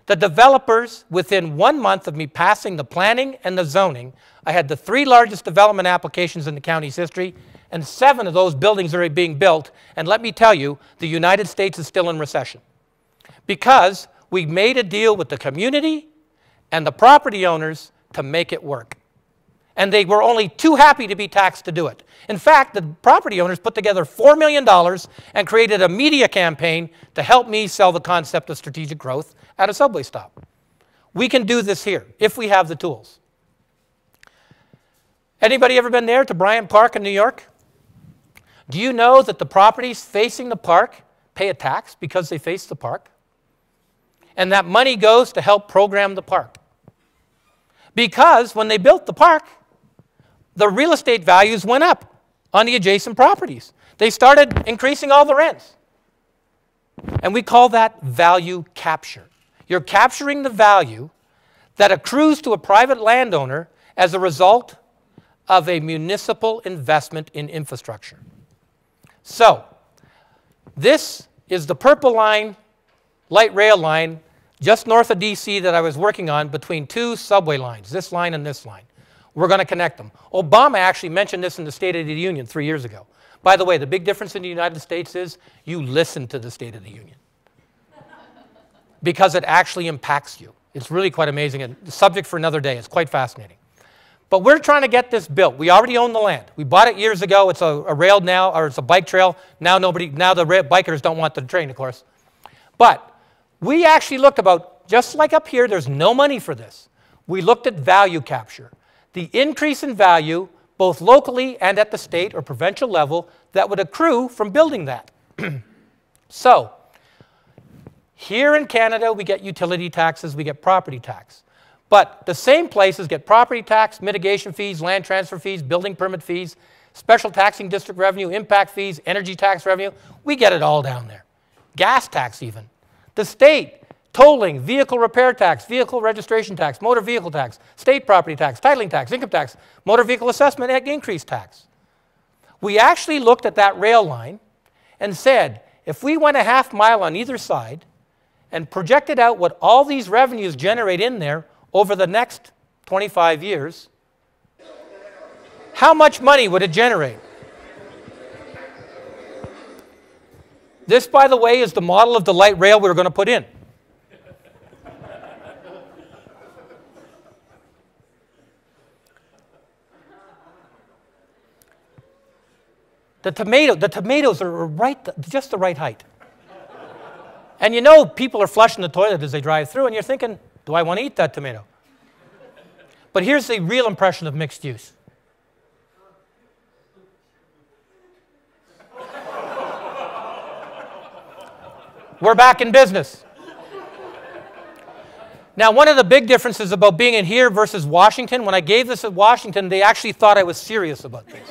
The developers, within 1 month of me passing the planning and the zoning, I had the 3 largest development applications in the county's history, and 7 of those buildings are being built. And let me tell you, the United States is still in recession because we made a deal with the community and the property owners to make it work. And they were only too happy to be taxed to do it. In fact, the property owners put together $4 million and created a media campaign to help me sell the concept of strategic growth at a subway stop. We can do this here if we have the tools. Anybody ever been there to Bryant Park in New York? Do you know that the properties facing the park pay a tax because they face the park? And that money goes to help program the park. Because when they built the park, the real estate values went up on the adjacent properties. They started increasing all the rents. And we call that value capture. You're capturing the value that accrues to a private landowner as a result of a municipal investment in infrastructure. So, this is the purple line, light rail line, just north of DC that I was working on between 2 subway lines, this line and this line. We're going to connect them. Obama actually mentioned this in the State of the Union 3 years ago. By the way, the big difference in the United States is you listen to the State of the Union because it actually impacts you. It's really quite amazing, and the subject for another day. It's quite fascinating. But we're trying to get this built. We already own the land. We bought it years ago. It's a rail now, or it's a bike trail. Now the bikers don't want the train, of course. But we actually looked about, just like up here, there's no money for this. We looked at value capture. The increase in value, both locally and at the state or provincial level, that would accrue from building that. So, here in Canada, we get utility taxes, we get property tax. But the same places get property tax, mitigation fees, land transfer fees, building permit fees, special taxing district revenue, impact fees, energy tax revenue. We get it all down there. Gas tax even. The state, tolling, vehicle repair tax, vehicle registration tax, motor vehicle tax, state property tax, titling tax, income tax, motor vehicle assessment, and increase tax. We actually looked at that rail line and said, if we went a half mile on either side and projected out what all these revenues generate in there over the next 25 years, how much money would it generate? This, by the way, is the model of the light rail we were going to put in. The tomatoes are just the right height. And you know people are flushing the toilet as they drive through, and you're thinking, do I want to eat that tomato? But here's the real impression of mixed use. We're back in business. Now, one of the big differences about being in here versus Washington, when I gave this at Washington, they actually thought I was serious about this.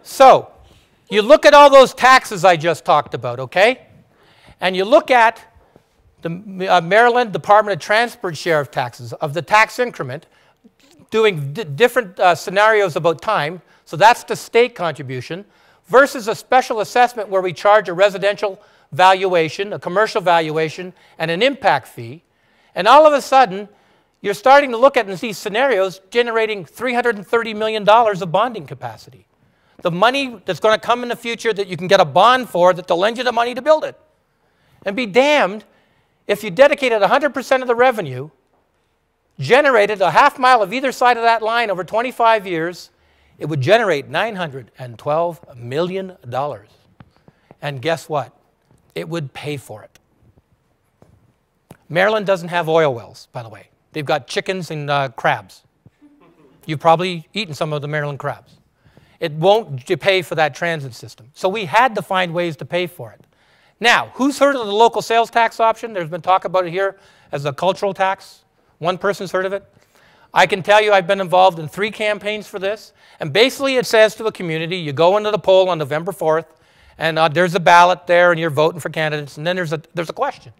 So, you look at all those taxes I just talked about, okay? And you look at the Maryland Department of Transport share of taxes, of the tax increment, doing different scenarios about time. So that's the state contribution, versus a special assessment where we charge a residential valuation, a commercial valuation, and an impact fee. And all of a sudden, you're starting to look at these scenarios generating $330 million of bonding capacity. The money that's going to come in the future that you can get a bond for, that they'll lend you the money to build it. And be damned if you dedicated 100% of the revenue, generated a half mile of either side of that line over 25 years, it would generate $912 million. And guess what? It would pay for it. Maryland doesn't have oil wells, by the way. They've got chickens and crabs. You've probably eaten some of the Maryland crabs. It won't pay for that transit system. So we had to find ways to pay for it. Now, who's heard of the local sales tax option? There's been talk about it here as a cultural tax. One person's heard of it. I can tell you I've been involved in 3 campaigns for this. And basically it says to a community, you go into the poll on November 4th, and there's a ballot there, and you're voting for candidates, and then there's a question.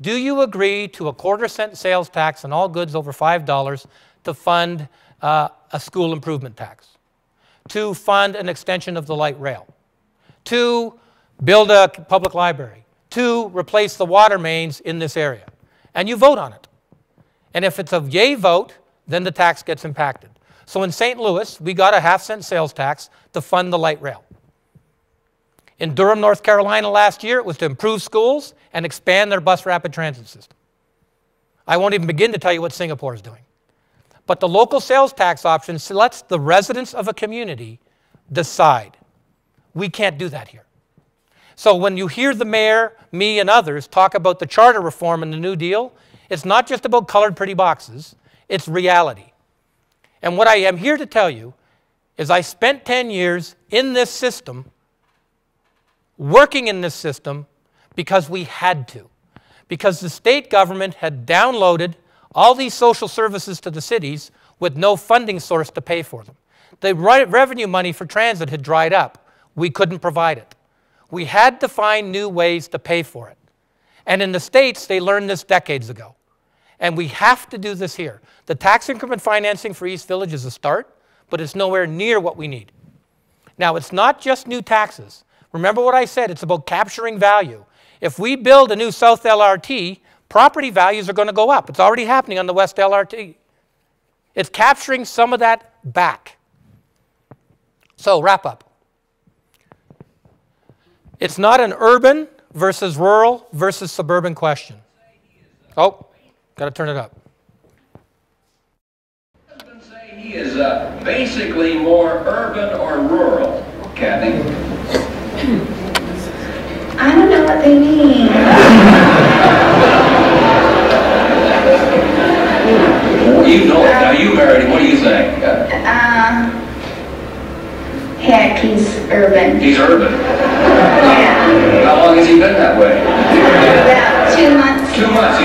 Do you agree to a 1/4-cent sales tax on all goods over $5 to fund a school improvement tax? To fund an extension of the light rail? To build a public library? To replace the water mains in this area? And you vote on it. And if it's a yay vote, then the tax gets impacted. So in St. Louis, we got a 1/2-cent sales tax to fund the light rail. In Durham, North Carolina last year, it was to improve schools and expand their bus rapid transit system. I won't even begin to tell you what Singapore is doing. But the local sales tax option lets the residents of a community decide. We can't do that here. So when you hear the mayor, me, and others talk about the charter reform and the New Deal, it's not just about colored pretty boxes, it's reality. And what I am here to tell you is I spent 10 years in this system, working in this system, because we had to. Because the state government had downloaded all these social services to the cities with no funding source to pay for them. The revenue money for transit had dried up. We couldn't provide it. We had to find new ways to pay for it. And in the States, they learned this decades ago. And we have to do this here. The tax increment financing for East Village is a start, but it's nowhere near what we need. Now, it's not just new taxes. Remember what I said, it's about capturing value. If we build a new South LRT, property values are going to go up. It's already happening on the West LRT. It's capturing some of that back. So, wrap up. It's not an urban versus rural versus suburban question. Oh, got to turn it up. Husbands say he is basically more urban or rural. Kathy? I don't know what they mean. You know it now. You married him. What do you think? Heck, he's urban. He's urban. Yeah. How long has he been that way? About 2 months. 2 months. Do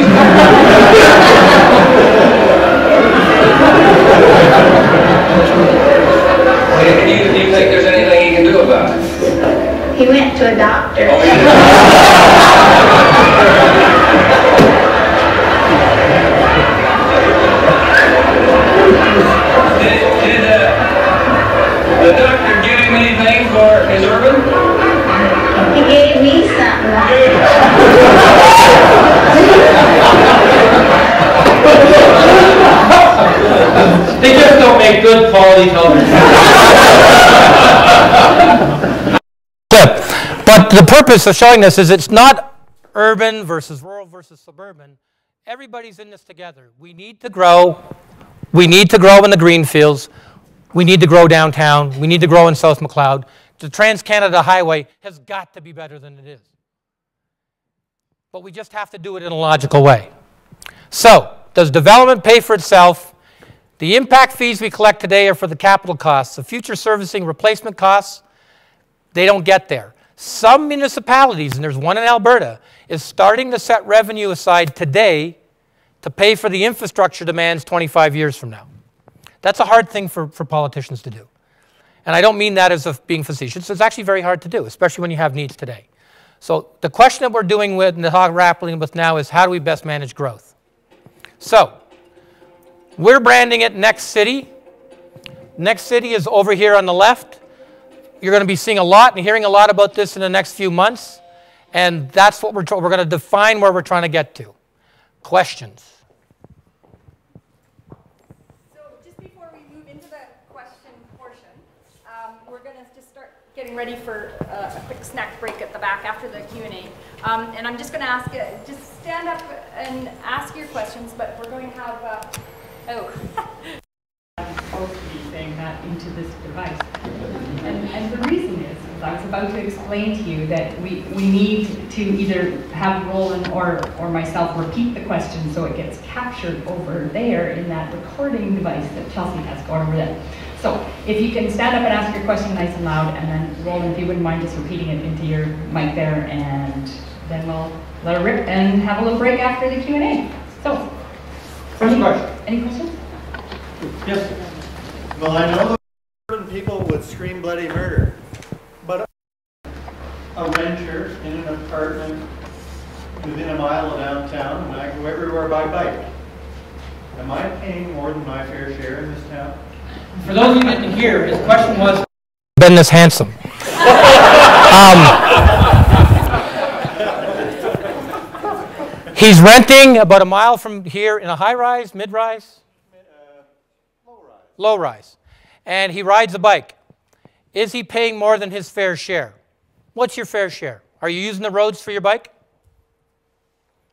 you think there's anything he can do about it? He went to a doctor. Oh, yeah. Did the doctor give him anything for his urban? make good quality television. But the purpose of showing this is it's not urban versus rural versus suburban. Everybody's in this together. We need to grow. We need to grow in the green fields. We need to grow downtown. We need to grow in South McLeod. The Trans-Canada Highway has got to be better than it is. But we just have to do it in a logical way. So, does development pay for itself? The impact fees we collect today are for the capital costs. The future servicing replacement costs, they don't get there. Some municipalities, and there's one in Alberta, is starting to set revenue aside today to pay for the infrastructure demands 25 years from now. That's a hard thing for politicians to do. And I don't mean that as being facetious. It's actually very hard to do, especially when you have needs today. So the question that we're doing with and grappling with now is how do we best manage growth? So we're branding it Next City. Next City is over here on the left. You're going to be seeing a lot and hearing a lot about this in the next few months. And that's what we're going to define where we're trying to get to. Questions? Getting ready for a quick snack break at the back after the Q&A. And I'm just going to ask you, just stand up and ask your questions, but we're going to have, I'm supposed to be saying that into this device. And the reason is I was about to explain to you that we need to either have Rollin or myself repeat the question so it gets captured over there in that recording device that Chelsea has going over there. So if you can stand up and ask your question nice and loud, and then Rollin, if you wouldn't mind just repeating it into your mic there, and then we'll let her rip and have a little break after the Q&A. So, any questions? Yes. Well, I know that certain people would scream bloody murder, but a renter in an apartment within a mile of downtown, and I go everywhere by bike. Am I paying more than my fair share in this town? For those of you that didn't hear, his question was, been this handsome. He's renting about a mile from here in a high-rise, mid-rise? Low-rise. Low-rise. And he rides a bike. Is he paying more than his fair share? What's your fair share? Are you using the roads for your bike?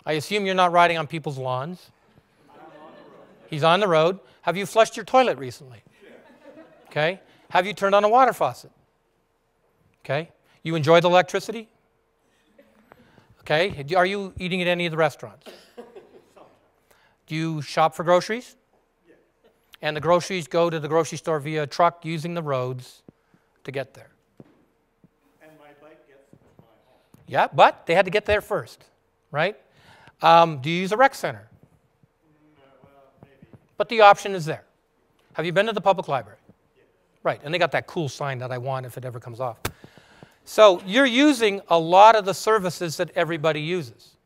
I assume you're not riding on people's lawns. He's on the road. Have you flushed your toilet recently? Okay. Have you turned on a water faucet? Okay. You enjoy the electricity? Okay. Are you eating at any of the restaurants? Do you shop for groceries? And the groceries go to the grocery store via truck using the roads to get there. And my bike gets to my home. Yeah, but they had to get there first, right? Do you use a rec center? Well, maybe. But the option is there. Have you been to the public library? Right, and they got that cool sign that I want if it ever comes off. So you're using a lot of the services that everybody uses.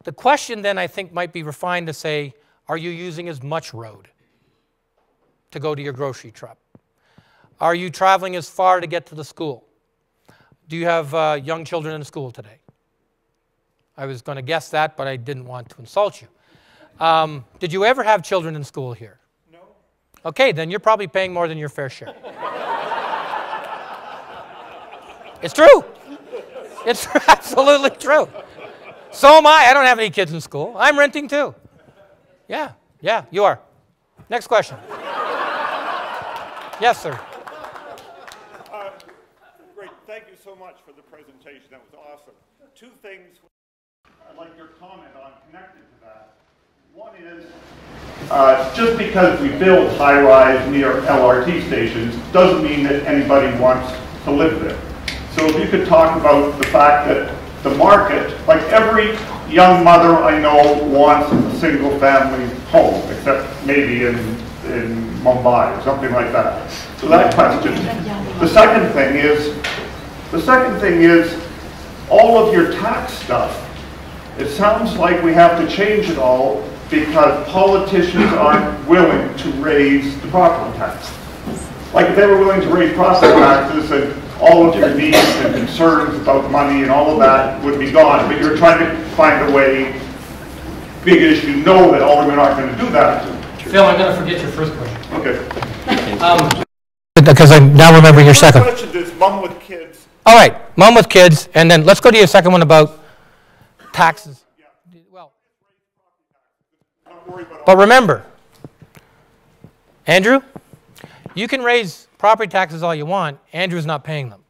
The question then I think might be refined to say, are you using as much road to go to your grocery truck? Are you traveling as far to get to the school? Do you have young children in school today? I was going to guess that, but I didn't want to insult you. Did you ever have children in school here? Okay, then you're probably paying more than your fair share. It's true. It's absolutely true. So am I. I don't have any kids in school. I'm renting too. Yeah, you are. Next question. Yes, sir. Great. Thank you so much for the presentation. That was awesome. Two things I'd like your comment on connected to that. One is, just because we build high-rise near LRT stations doesn't mean that anybody wants to live there. So if you could talk about the fact that the market, like every young mother I know wants a single-family home, except maybe in Mumbai or something like that. So that question. The second thing is all of your tax stuff. It sounds like we have to change it all because politicians aren't willing to raise the property tax. Like if they were willing to raise property taxes and all of your needs and concerns about money and all of that would be gone, but you're trying to find a way, because you know that aldermen aren't going to do that, Phil, I'm going to forget your first question. Okay. Because I now remember your second. The question is mom with kids. All right, mom with kids, and then let's go to your second one about taxes. Well, but remember, Andrew, you can raise property taxes all you want. Andrew's not paying them.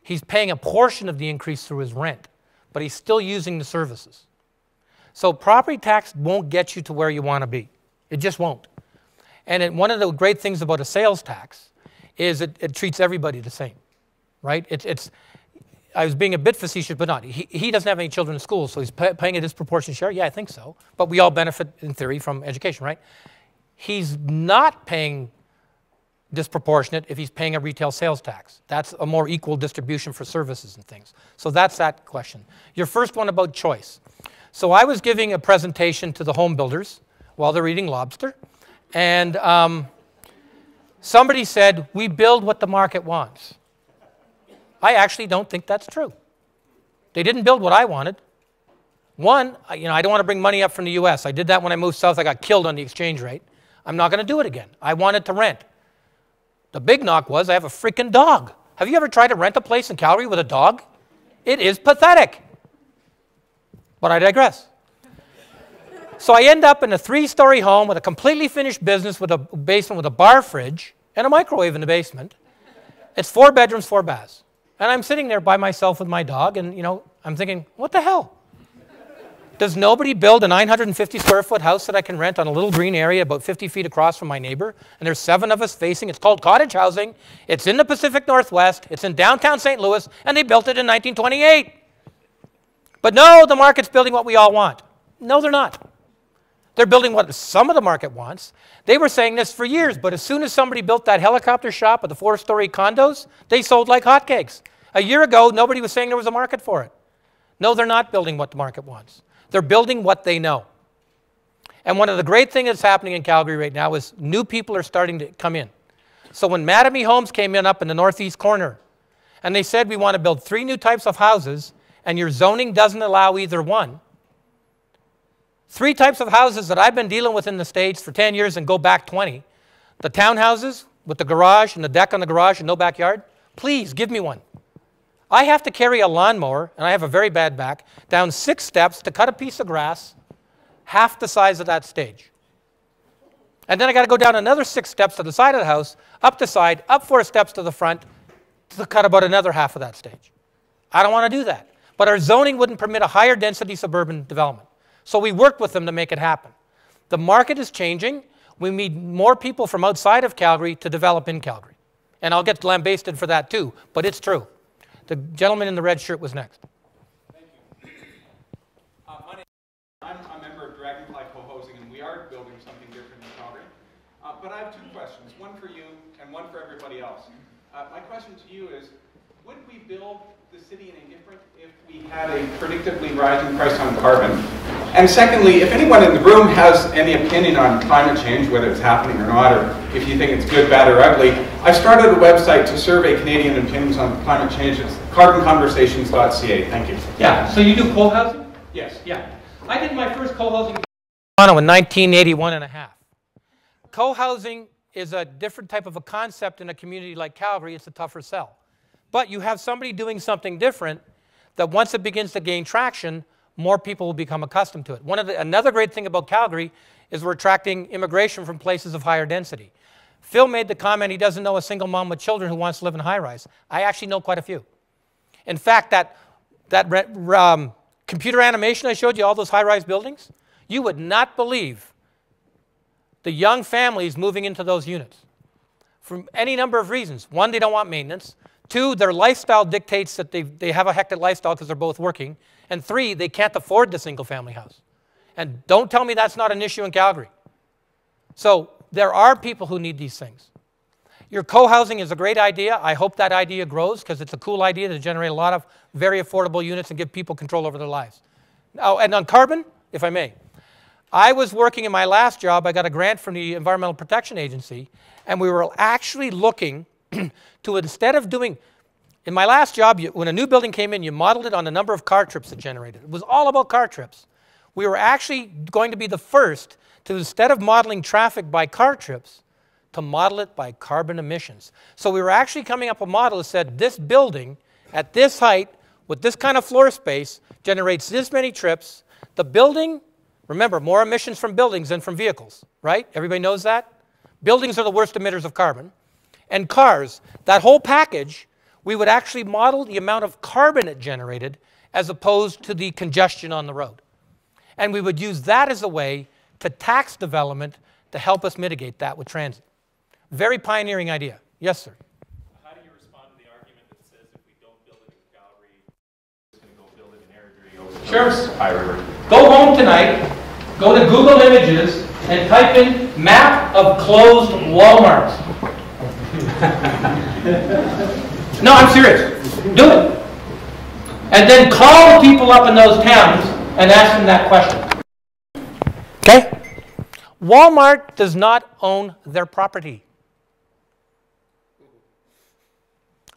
He's paying a portion of the increase through his rent, but he's still using the services. So property tax won't get you to where you want to be. It just won't. And one of the great things about a sales tax is it treats everybody the same, right? I was being a bit facetious, but not. He doesn't have any children in school, so he's paying a disproportionate share. Yeah, I think so. But we all benefit, in theory, from education, right? He's not paying disproportionate if he's paying a retail sales tax. That's a more equal distribution for services and things. So that's that question. Your first one about choice. So I was giving a presentation to the home builders while they're eating lobster. And somebody said, we build what the market wants. I actually don't think that's true. They didn't build what I wanted. One, I don't want to bring money up from the US. I did that when I moved south. I got killed on the exchange rate. I'm not going to do it again. I wanted to rent. The big knock was I have a freaking dog. Have you ever tried to rent a place in Calgary with a dog? It is pathetic. But I digress. So I end up in a 3-story home with a completely finished business with a basement with a bar fridge and a microwave in the basement. It's 4 bedrooms, 4 baths. And I'm sitting there by myself with my dog and, I'm thinking, what the hell? Does nobody build a 950 square foot house that I can rent on a little green area about 50 feet across from my neighbor? And there's 7 of us facing. It's called cottage housing. It's in the Pacific Northwest. It's in downtown St. Louis, and they built it in 1928. But no, the market's building what we all want. No, they're not. They're building what some of the market wants. They were saying this for years, but as soon as somebody built that helicopter shop with the 4-story condos, they sold like hotcakes. A year ago, nobody was saying there was a market for it. No, they're not building what the market wants. They're building what they know. And one of the great things that's happening in Calgary right now is new people are starting to come in. So when Mattamy Homes came in up in the northeast corner, and they said we want to build 3 new types of houses, and your zoning doesn't allow either one, 3 types of houses that I've been dealing with in the States for 10 years and go back 20. The townhouses with the garage and the deck on the garage and no backyard, please give me one. I have to carry a lawnmower, and I have a very bad back, down 6 steps to cut a piece of grass half the size of that stage. And then I got to go down another 6 steps to the side of the house, up the side, up 4 steps to the front to cut about another half of that stage. I don't want to do that. But our zoning wouldn't permit a higher density suburban development. So we worked with them to make it happen. The market is changing. We need more people from outside of Calgary to develop in Calgary. And I'll get lambasted for that too, but it's true. The gentleman in the red shirt was next. Thank you. My name I'm a member of Dragonfly Co-Housing, and we are building something different in Calgary. But I have 2 questions, one for you and one for everybody else. My question to you is, would we build the city any different if we had a predictably rising price on carbon? And secondly, if anyone in the room has any opinion on climate change, whether it's happening or not, or if you think it's good, bad, or ugly, I've started a website to survey Canadian opinions on climate change. It's carbonconversations.ca. Thank you. Yeah, so you do co-housing? Yes. Yeah. I did my first co-housing in Toronto in 1981 and a half. Co-housing is a different type of a concept in a community like Calgary. It's a tougher sell. But you have somebody doing something different that once it begins to gain traction, more people will become accustomed to it. Another great thing about Calgary is we're attracting immigration from places of higher density. Phil made the comment he doesn't know a single mom with children who wants to live in high-rise. I actually know quite a few. In fact, that computer animation I showed you, all those high-rise buildings, you would not believe the young families moving into those units for any number of reasons. 1, they don't want maintenance. 2, their lifestyle dictates that they have a hectic lifestyle because they're both working. And 3, they can't afford the single-family house. And don't tell me that's not an issue in Calgary. So there are people who need these things. Your co-housing is a great idea. I hope that idea grows because it's a cool idea to generate a lot of very affordable units and give people control over their lives. Oh, and on carbon, if I may, I was working in my last job. I got a grant from the Environmental Protection Agency, and we were actually looking to, instead of doing, in my last job, when a new building came in, you modeled it on the number of car trips it generated. It was all about car trips. We were actually going to be the first to, instead of modeling traffic by car trips, to model it by carbon emissions. So we were actually coming up with a model that said this building at this height with this kind of floor space generates this many trips. The building, remember, more emissions from buildings than from vehicles, right? Everybody knows that? Buildings are the worst emitters of carbon. And cars, that whole package, we would actually model the amount of carbon it generated as opposed to the congestion on the road. And we would use that as a way to tax development to help us mitigate that with transit. Very pioneering idea. Yes, sir? How do you respond to the argument that says if we don't build it in Calgary, we're just going to go build it in Airdrie over the High River? Go home tonight, go to Google Images, and type in map of closed Walmarts. No, I'm serious. Do it. And then call the people up in those towns and ask them that question. Okay? Walmart does not own their property.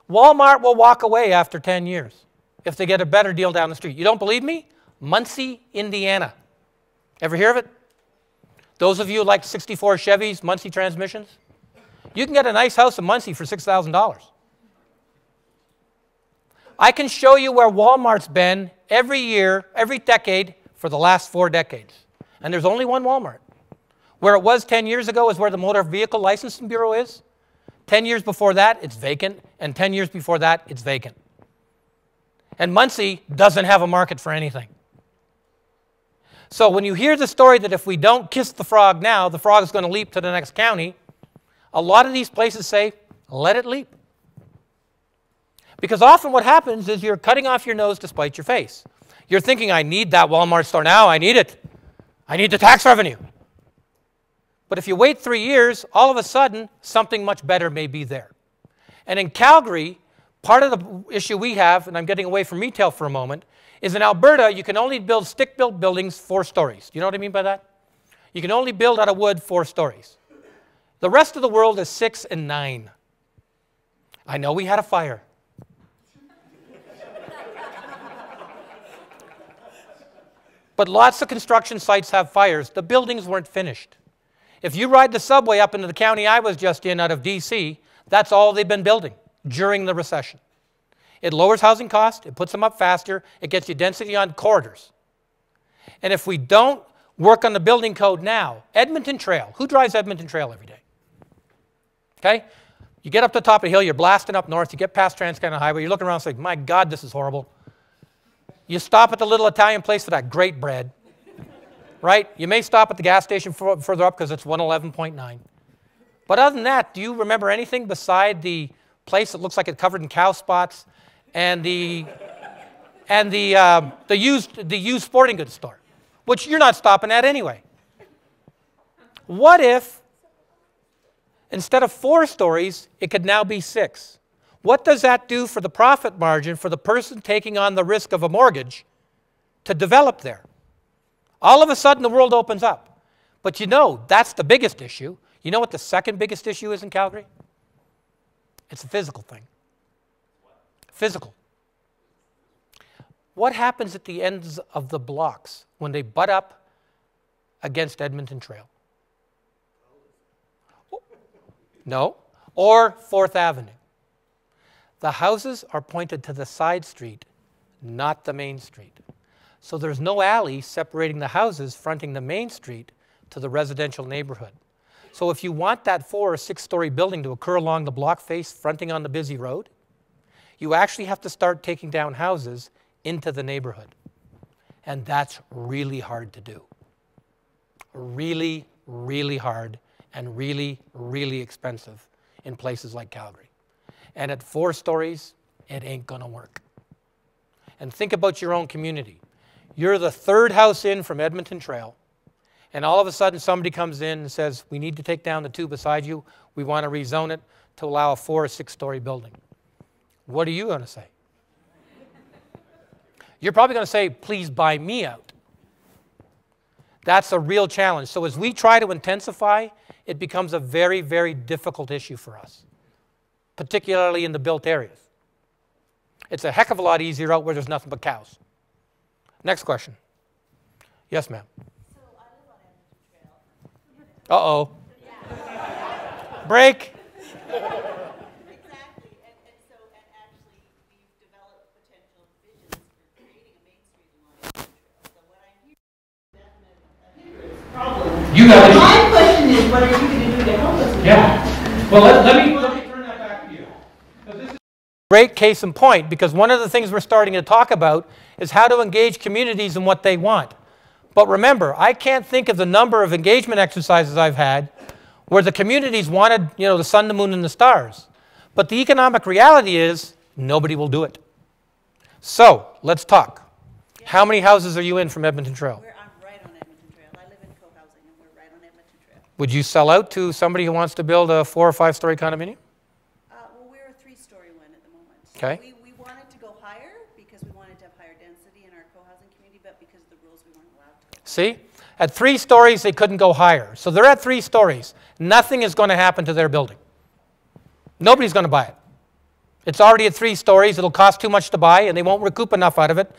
Walmart will walk away after 10 years if they get a better deal down the street. You don't believe me? Muncie, Indiana. Ever hear of it? Those of you who like 64 Chevys, Muncie transmissions? You can get a nice house in Muncie for $6,000. I can show you where Walmart's been every year, every decade for the last 4 decades. And there's only one Walmart. Where it was 10 years ago is where the Motor Vehicle Licensing Bureau is. 10 years before that, it's vacant. And 10 years before that, it's vacant. And Muncie doesn't have a market for anything. So when you hear the story that if we don't kiss the frog now, the frog is going to leap to the next county, a lot of these places say, let it leap. Because often what happens is you're cutting off your nose to spite your face. You're thinking, I need that Walmart store now. I need it. I need the tax revenue. But if you wait 3 years, all of a sudden, something much better may be there. And in Calgary, part of the issue we have, and I'm getting away from retail for a moment, is in Alberta, you can only build stick-built buildings 4 stories. Do you know what I mean by that? You can only build out of wood 4 stories. The rest of the world is 6 and 9. I know we had a fire. But lots of construction sites have fires. The buildings weren't finished. If you ride the subway up into the county I was just in out of DC, that's all they've been building during the recession. It lowers housing costs, it puts them up faster, it gets you density on corridors. And if we don't work on the building code now, Edmonton Trail, who drives Edmonton Trail every day? Okay? You get up to the top of the hill, you're blasting up north, you get past Trans-Canada Highway, you're looking around and saying, my God, this is horrible. You stop at the little Italian place for that great bread. Right? You may stop at the gas station further up because it's 111.9. But other than that, do you remember anything beside the place that looks like it's covered in cow spots and the used sporting goods store, which you're not stopping at anyway? What if instead of 4 stories, it could now be 6? What does that do for the profit margin for the person taking on the risk of a mortgage to develop there? All of a sudden, the world opens up. But you know, that's the biggest issue. You know what the second biggest issue is in Calgary? It's a physical thing. Physical. What happens at the ends of the blocks when they butt up against Edmonton Trail? No. Or 4th Avenue. The houses are pointed to the side street, not the main street. So there's no alley separating the houses fronting the main street to the residential neighborhood. So if you want that 4 or 6-story building to occur along the block face fronting on the busy road, you actually have to start taking down houses into the neighborhood. And that's really hard to do. Really, really hard and really, really expensive in places like Calgary. And at 4 stories, it ain't gonna work. And think about your own community. You're the 3rd house in from Edmonton Trail, and all of a sudden somebody comes in and says, we need to take down the 2 beside you. We want to rezone it to allow a 4 or 6-story building. What are you going to say? You're probably going to say, please buy me out. That's a real challenge. So as we try to intensify, it becomes a very, very difficult issue for us, particularly in the built areas. It's a heck of a lot easier out where there's nothing but cows. Next question. Yes, ma'am. So I live on Edmonton Trail. Uh-oh. Break. Exactly, and actually we've developed potential visions for creating a Main Street along Edmonton Trail. So what I'm hearing is definite hindrance problem. You got it. My question is, what are you going to do to help us with that? Well, let me turn that back to you. This is a great case in point, because one of the things we're starting to talk about is how to engage communities in what they want. But remember, I can't think of the number of engagement exercises I've had where the communities wanted, the sun, the moon, and the stars. But the economic reality is nobody will do it. So let's talk. How many houses are you in from Edmonton Trail? I'm right on Edmonton Trail. I live in co-housing and we're right on Edmonton Trail. Would you sell out to somebody who wants to build a 4 or 5 story condominium? Well, we're a 3-story one at the moment. Okay. We wanted to go higher because we wanted to have higher density in our co-housing community, but because of the rules we weren't allowed to go higher. See? At 3 stories, they couldn't go higher. So they're at 3 stories. Nothing is going to happen to their building. Nobody's going to buy it. It's already at 3 stories. It'll cost too much to buy, and they won't recoup enough out of it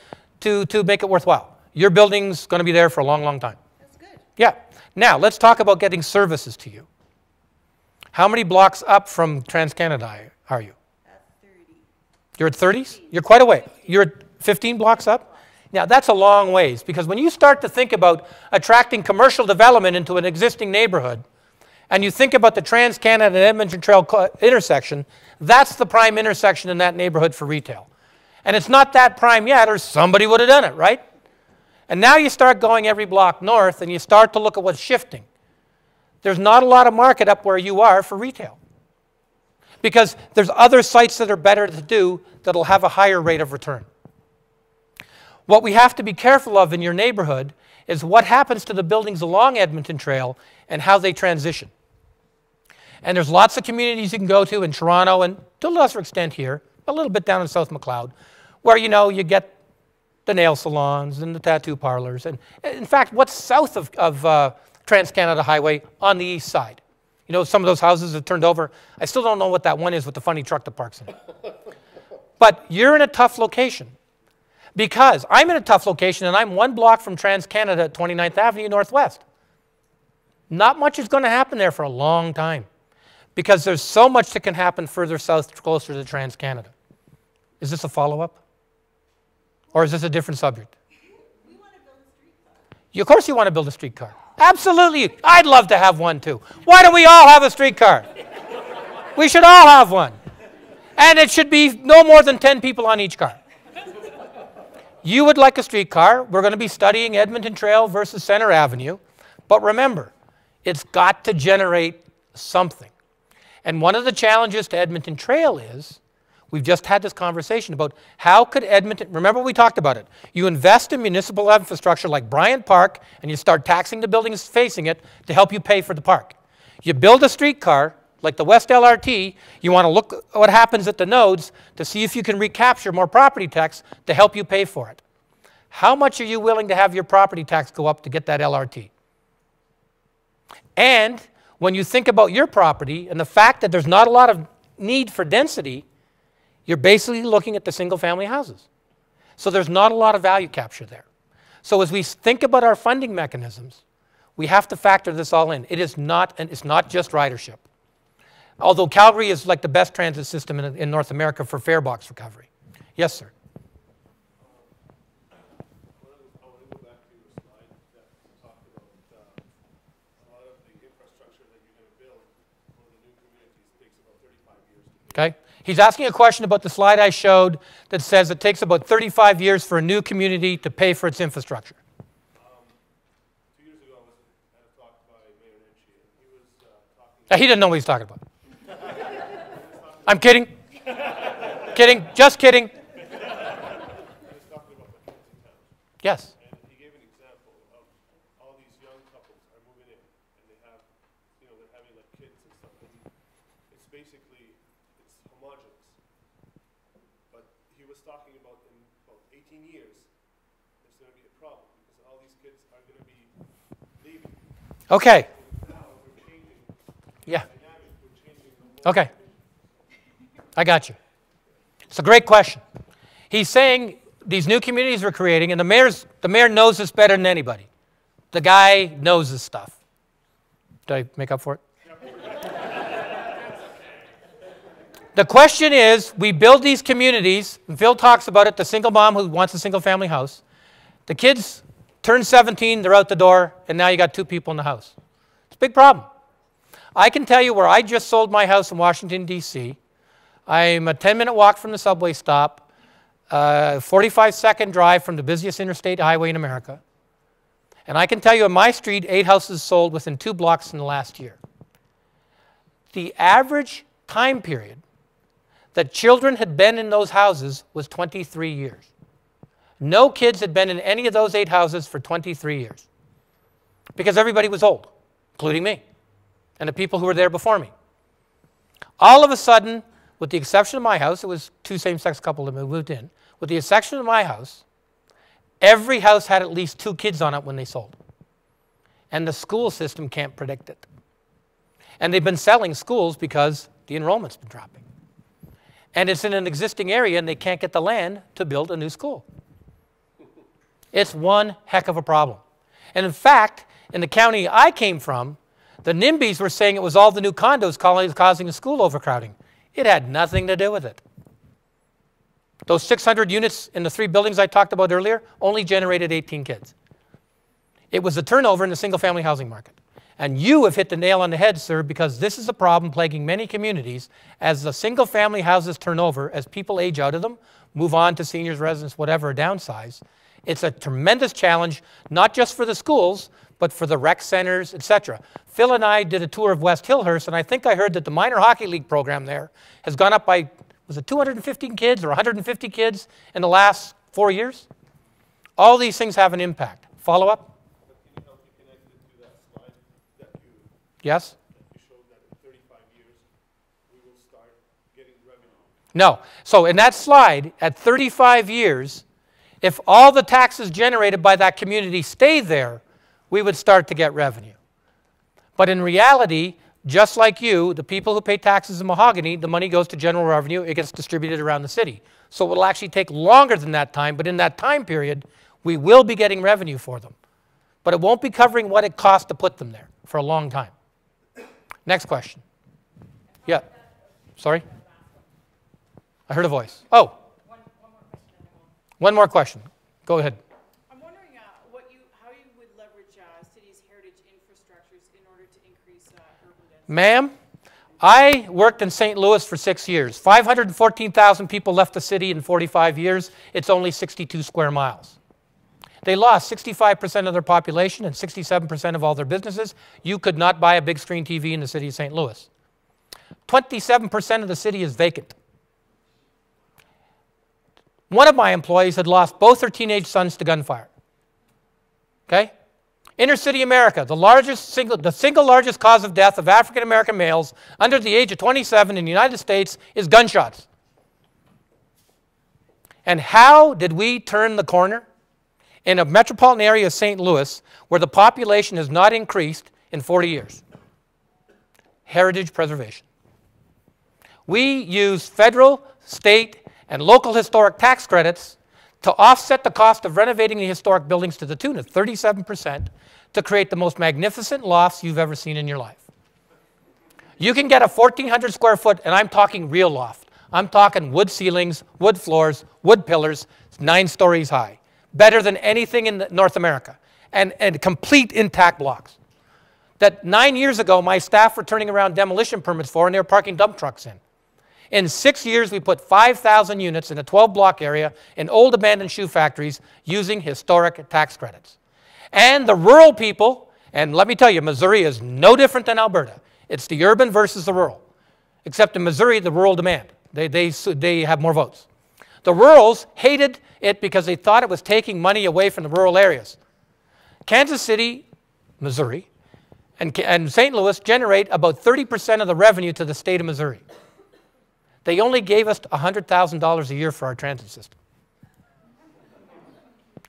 to make it worthwhile. Your building's going to be there for a long, long time. That's good. Yeah. Now, let's talk about getting services to you. How many blocks up from TransCanada are you? At 30. You're at 30s? You're quite a way. You're at 15 blocks up? Now, that's a long ways, because when you start to think about attracting commercial development into an existing neighborhood, and you think about the TransCanada and Edmonton Trail intersection, that's the prime intersection in that neighborhood for retail. And it's not that prime yet, or somebody would have done it, right? And now you start going every block north, and you start to look at what's shifting. There's not a lot of market up where you are for retail, because there's other sites that are better to do that'll have a higher rate of return. What we have to be careful of in your neighborhood is what happens to the buildings along Edmonton Trail and how they transition. And there's lots of communities you can go to in Toronto and to a lesser extent here, a little bit down in South Macleod, where you get the nail salons and the tattoo parlors. And in fact, what's south of TransCanada Highway on the east side? Some of those houses have turned over. I still don't know what that one is with the funny truck that parks in it. But you're in a tough location. Because I'm in a tough location and I'm 1 block from TransCanada at 29th Avenue Northwest. Not much is going to happen there for a long time, because there's so much that can happen further south, closer to TransCanada. Is this a follow-up? Or is this a different subject? We want to build a streetcar. Of course you want to build a streetcar. Absolutely. I'd love to have one too. Why don't we all have a streetcar? We should all have one. And it should be no more than 10 people on each car. You would like a streetcar. We're going to be studying Edmonton Trail versus Center Avenue. But remember, it's got to generate something. And one of the challenges to Edmonton Trail is, we've just had this conversation about how could Edmonton, remember we talked about it. You invest in municipal infrastructure like Bryant Park, and you start taxing the buildings facing it to help you pay for the park. You build a streetcar, like the West LRT, you want to look at what happens at the nodes to see if you can recapture more property tax to help you pay for it. How much are you willing to have your property tax go up to get that LRT? And when you think about your property and the fact that there's not a lot of need for density, you're basically looking at the single-family houses. So there's not a lot of value capture there. So as we think about our funding mechanisms, we have to factor this all in. It's not just ridership. Although Calgary is like the best transit system in North America for fare box recovery. Yes, sir. I want to go back to your slide that talked about a lot of the infrastructure that you're going to build for the new communities takes about 35 years to build. Okay. He's asking a question about the slide I showed that says it takes about 35 years for a new community to pay for its infrastructure. 2 years ago, I was at a talk by Mayor Nenshi, and he was talking. He didn't know what he's talking about. I'm kidding. Kidding. Just kidding. He was talking about the kids in town. Yes. And he gave an example of all these young couples are moving in, and they have, they're having like kids and stuff. And it's basically, it's homogenous. But he was talking about in about 18 years, there's going to be a problem because all these kids are going to be leaving. Okay. So now we're changing Yeah. the dynamic. We're changing the whole. Okay. I got you. It's a great question. He's saying these new communities we're creating, and the mayor knows this better than anybody. The guy knows his stuff. Did I make up for it? The question is, we build these communities, and Phil talks about it, the single mom who wants a single family house. The kids turn 17, they're out the door, and now you got 2 people in the house. It's a big problem. I can tell you where I just sold my house in Washington, D.C. I'm a 10-minute walk from the subway stop, 45-second drive from the busiest interstate highway in America. And I can tell you on my street, 8 houses sold within 2 blocks in the last year. The average time period that children had been in those houses was 23 years. No kids had been in any of those 8 houses for 23 years because everybody was old, including me and the people who were there before me. All of a sudden, with the exception of my house, it was 2 same-sex couples that moved in. With the exception of my house, every house had at least 2 kids on it when they sold. And the school system can't predict it. And they've been selling schools because the enrollment's been dropping. And it's in an existing area and they can't get the land to build a new school. It's one heck of a problem. And in fact, in the county I came from, the NIMBYs were saying it was all the new condos causing the school overcrowding. It had nothing to do with it. Those 600 units in the 3 buildings I talked about earlier only generated 18 kids. It was the turnover in the single-family housing market. And you have hit the nail on the head, sir, because this is a problem plaguing many communities as the single-family houses turn over, as people age out of them, move on to seniors' residence, whatever, downsize. It's a tremendous challenge, not just for the schools, but for the rec centers, etc. Phil and I did a tour of West Hillhurst, and I think I heard that the minor hockey league program there has gone up by, was it 215 kids or 150 kids in the last 4 years? All these things have an impact. Follow up? Yes? You showed that in 35 years we will start getting revenue. No. So in that slide, at 35 years, if all the taxes generated by that community stay there, we would start to get revenue. But in reality, just like you, the people who pay taxes in Mahogany, the money goes to general revenue, it gets distributed around the city. So it will actually take longer than that time, but in that time period, we will be getting revenue for them. But it won't be covering what it costs to put them there for a long time. Next question. Yeah. Sorry? I heard a voice. Oh. One more question. Go ahead. I'm wondering how you would leverage cities' heritage infrastructures in order to increase urban density. Ma'am, I worked in St. Louis for 6 years. 514,000 people left the city in 45 years. It's only 62 square miles. They lost 65% of their population and 67% of all their businesses. You could not buy a big screen TV in the city of St. Louis. 27% of the city is vacant. One of my employees had lost both her teenage sons to gunfire. Okay? Inner city America, the single largest cause of death of African American males under the age of 27 in the United States is gunshots. And how did we turn the corner? In a metropolitan area of St. Louis, where the population has not increased in 40 years. Heritage preservation. We use federal, state, and local historic tax credits to offset the cost of renovating the historic buildings to the tune of 37% to create the most magnificent lofts you've ever seen in your life. You can get a 1,400 square foot, and I'm talking real loft. I'm talking wood ceilings, wood floors, wood pillars, 9 stories high. Better than anything in North America, and complete intact blocks. That 9 years ago, my staff were turning around demolition permits for, and they were parking dump trucks in. In 6 years, we put 5,000 units in a 12-block area in old abandoned shoe factories using historic tax credits. And the rural people, and let me tell you, Missouri is no different than Alberta. It's the urban versus the rural. Except in Missouri, the rural demand. They have more votes. The rurals hated it because they thought it was taking money away from the rural areas. Kansas City, Missouri, and St. Louis generate about 30% of the revenue to the state of Missouri. They only gave us $100,000 a year for our transit system.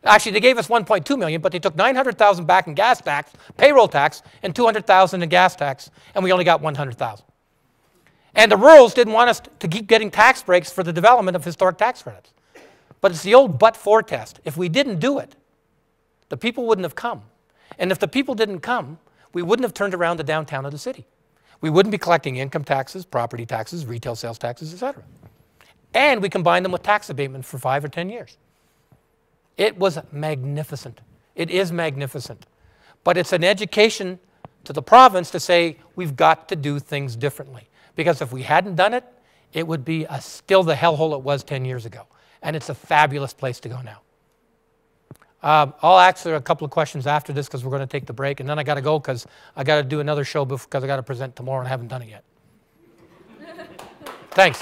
Actually, they gave us $1.2 million, but they took $900,000 back in gas tax, payroll tax, and $200,000 in gas tax, and we only got $100,000. And the rurals didn't want us to keep getting tax breaks for the development of historic tax credits. But it's the old but-for test. If we didn't do it, the people wouldn't have come. And if the people didn't come, we wouldn't have turned around the downtown of the city. We wouldn't be collecting income taxes, property taxes, retail sales taxes, etc. And we combined them with tax abatement for 5 or 10 years. It was magnificent. It is magnificent. But it's an education to the province to say we've got to do things differently. Because if we hadn't done it, it would be still the hellhole it was 10 years ago. And it's a fabulous place to go now. I'll answer a couple of questions after this because we're going to take the break. And then I got to go because I got to do another show because I got to present tomorrow and I haven't done it yet. Thanks.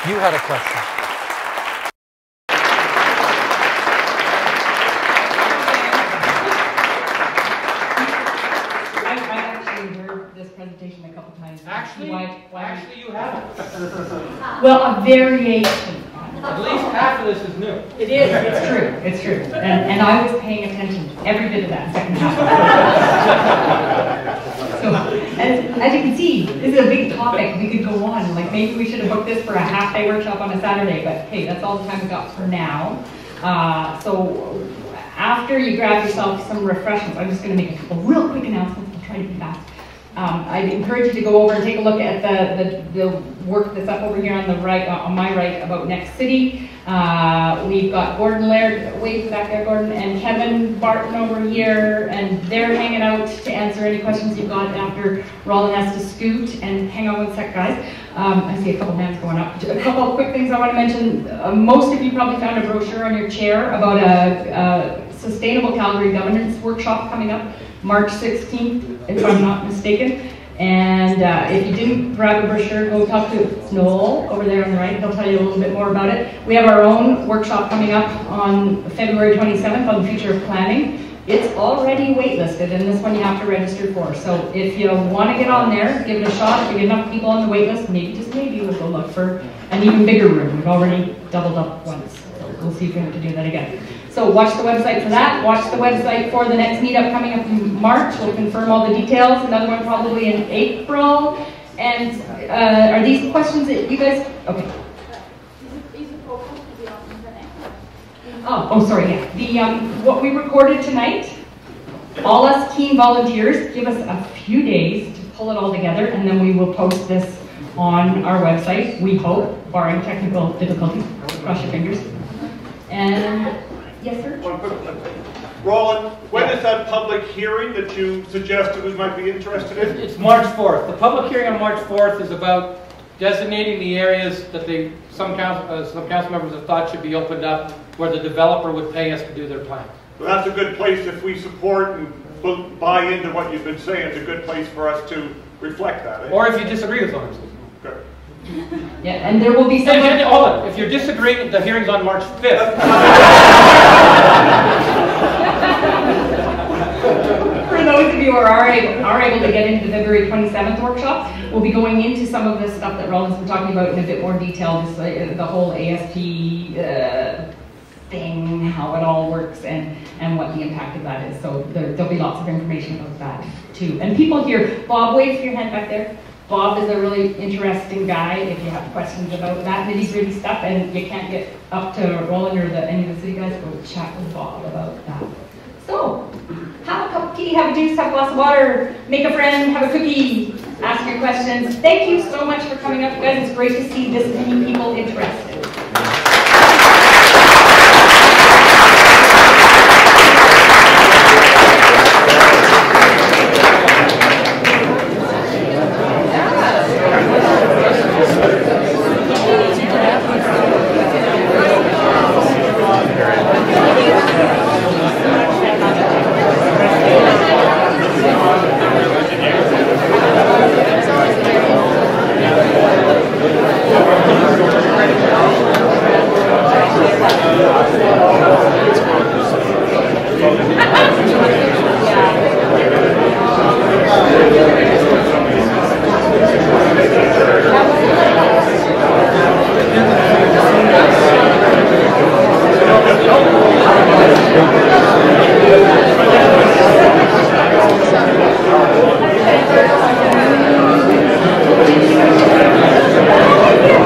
You had a question. Presentation a couple times. Actually, you haven't. Well, a variation. At least half of this is new. It is. It's true. It's true. And I was paying attention to every bit of that second half. So, as you can see, this is a big topic. We could go on. Like maybe we should have booked this for a half-day workshop on a Saturday. But hey, that's all the time we got for now. So after you grab yourself some refreshments, I'm just going to make a couple real quick announcements. I'll try to be fast. I'd encourage you to go over and take a look at the work that's up over here on the right, on my right, about Next City. We've got Gordon Laird, wave back there, Gordon, and Kevin Barton over here, and they're hanging out to answer any questions you've got after Rollin has to scoot. And hang on one sec, guys. I see a couple hands going up. A couple of quick things I want to mention. Most of you probably found a brochure on your chair about a Sustainable Calgary Governance Workshop coming up March 16th, if I'm not mistaken. And if you didn't grab a brochure, go talk to Noel over there on the right. He'll tell you a little bit more about it. We have our own workshop coming up on February 27th on the future of planning. It's already waitlisted, and this one you have to register for. So if you want to get on there, give it a shot. If you get enough people on the waitlist, maybe, just maybe, we'll go look for an even bigger room. We've already doubled up once. So we'll see if we have to do that again. So watch the website for that. Watch the website for the next meetup coming up in March. We'll confirm all the details. Another one probably in April. And are these questions that you guys... Okay. Oh, sorry, yeah. What we recorded tonight, all us keen volunteers, give us a few days to pull it all together, and then we will post this on our website, we hope, barring technical difficulties. Cross your fingers. And... Yes, sir? One quick one. Rollin, when is that public hearing that you suggested we might be interested in? It's March 4th. The public hearing on March 4th is about designating the areas that some council members have thought should be opened up where the developer would pay us to do their plan. So that's a good place if we support and buy into what you've been saying. It's a good place for us to reflect that. Eh? Or if you disagree with them. Good. Yeah, and there will be some... Hold on. If you're disagreeing, the hearing's on March 5th. For those of you who are able to get into the February 27th workshop, we'll be going into some of the stuff that Rollin's been talking about in a bit more detail, just the whole ASP thing, how it all works, and what the impact of that is. So there'll be lots of information about that too. And people here, Bob, wave your hand back there. Bob is a really interesting guy if you have questions about that nitty-gritty stuff and you can't get up to Rollin or any of the city guys, go chat with Bob about that. So, have a cup of tea, have a juice, have a glass of water, make a friend, have a cookie, ask your questions. Thank you so much for coming up, you guys. It's great to see this many people interested.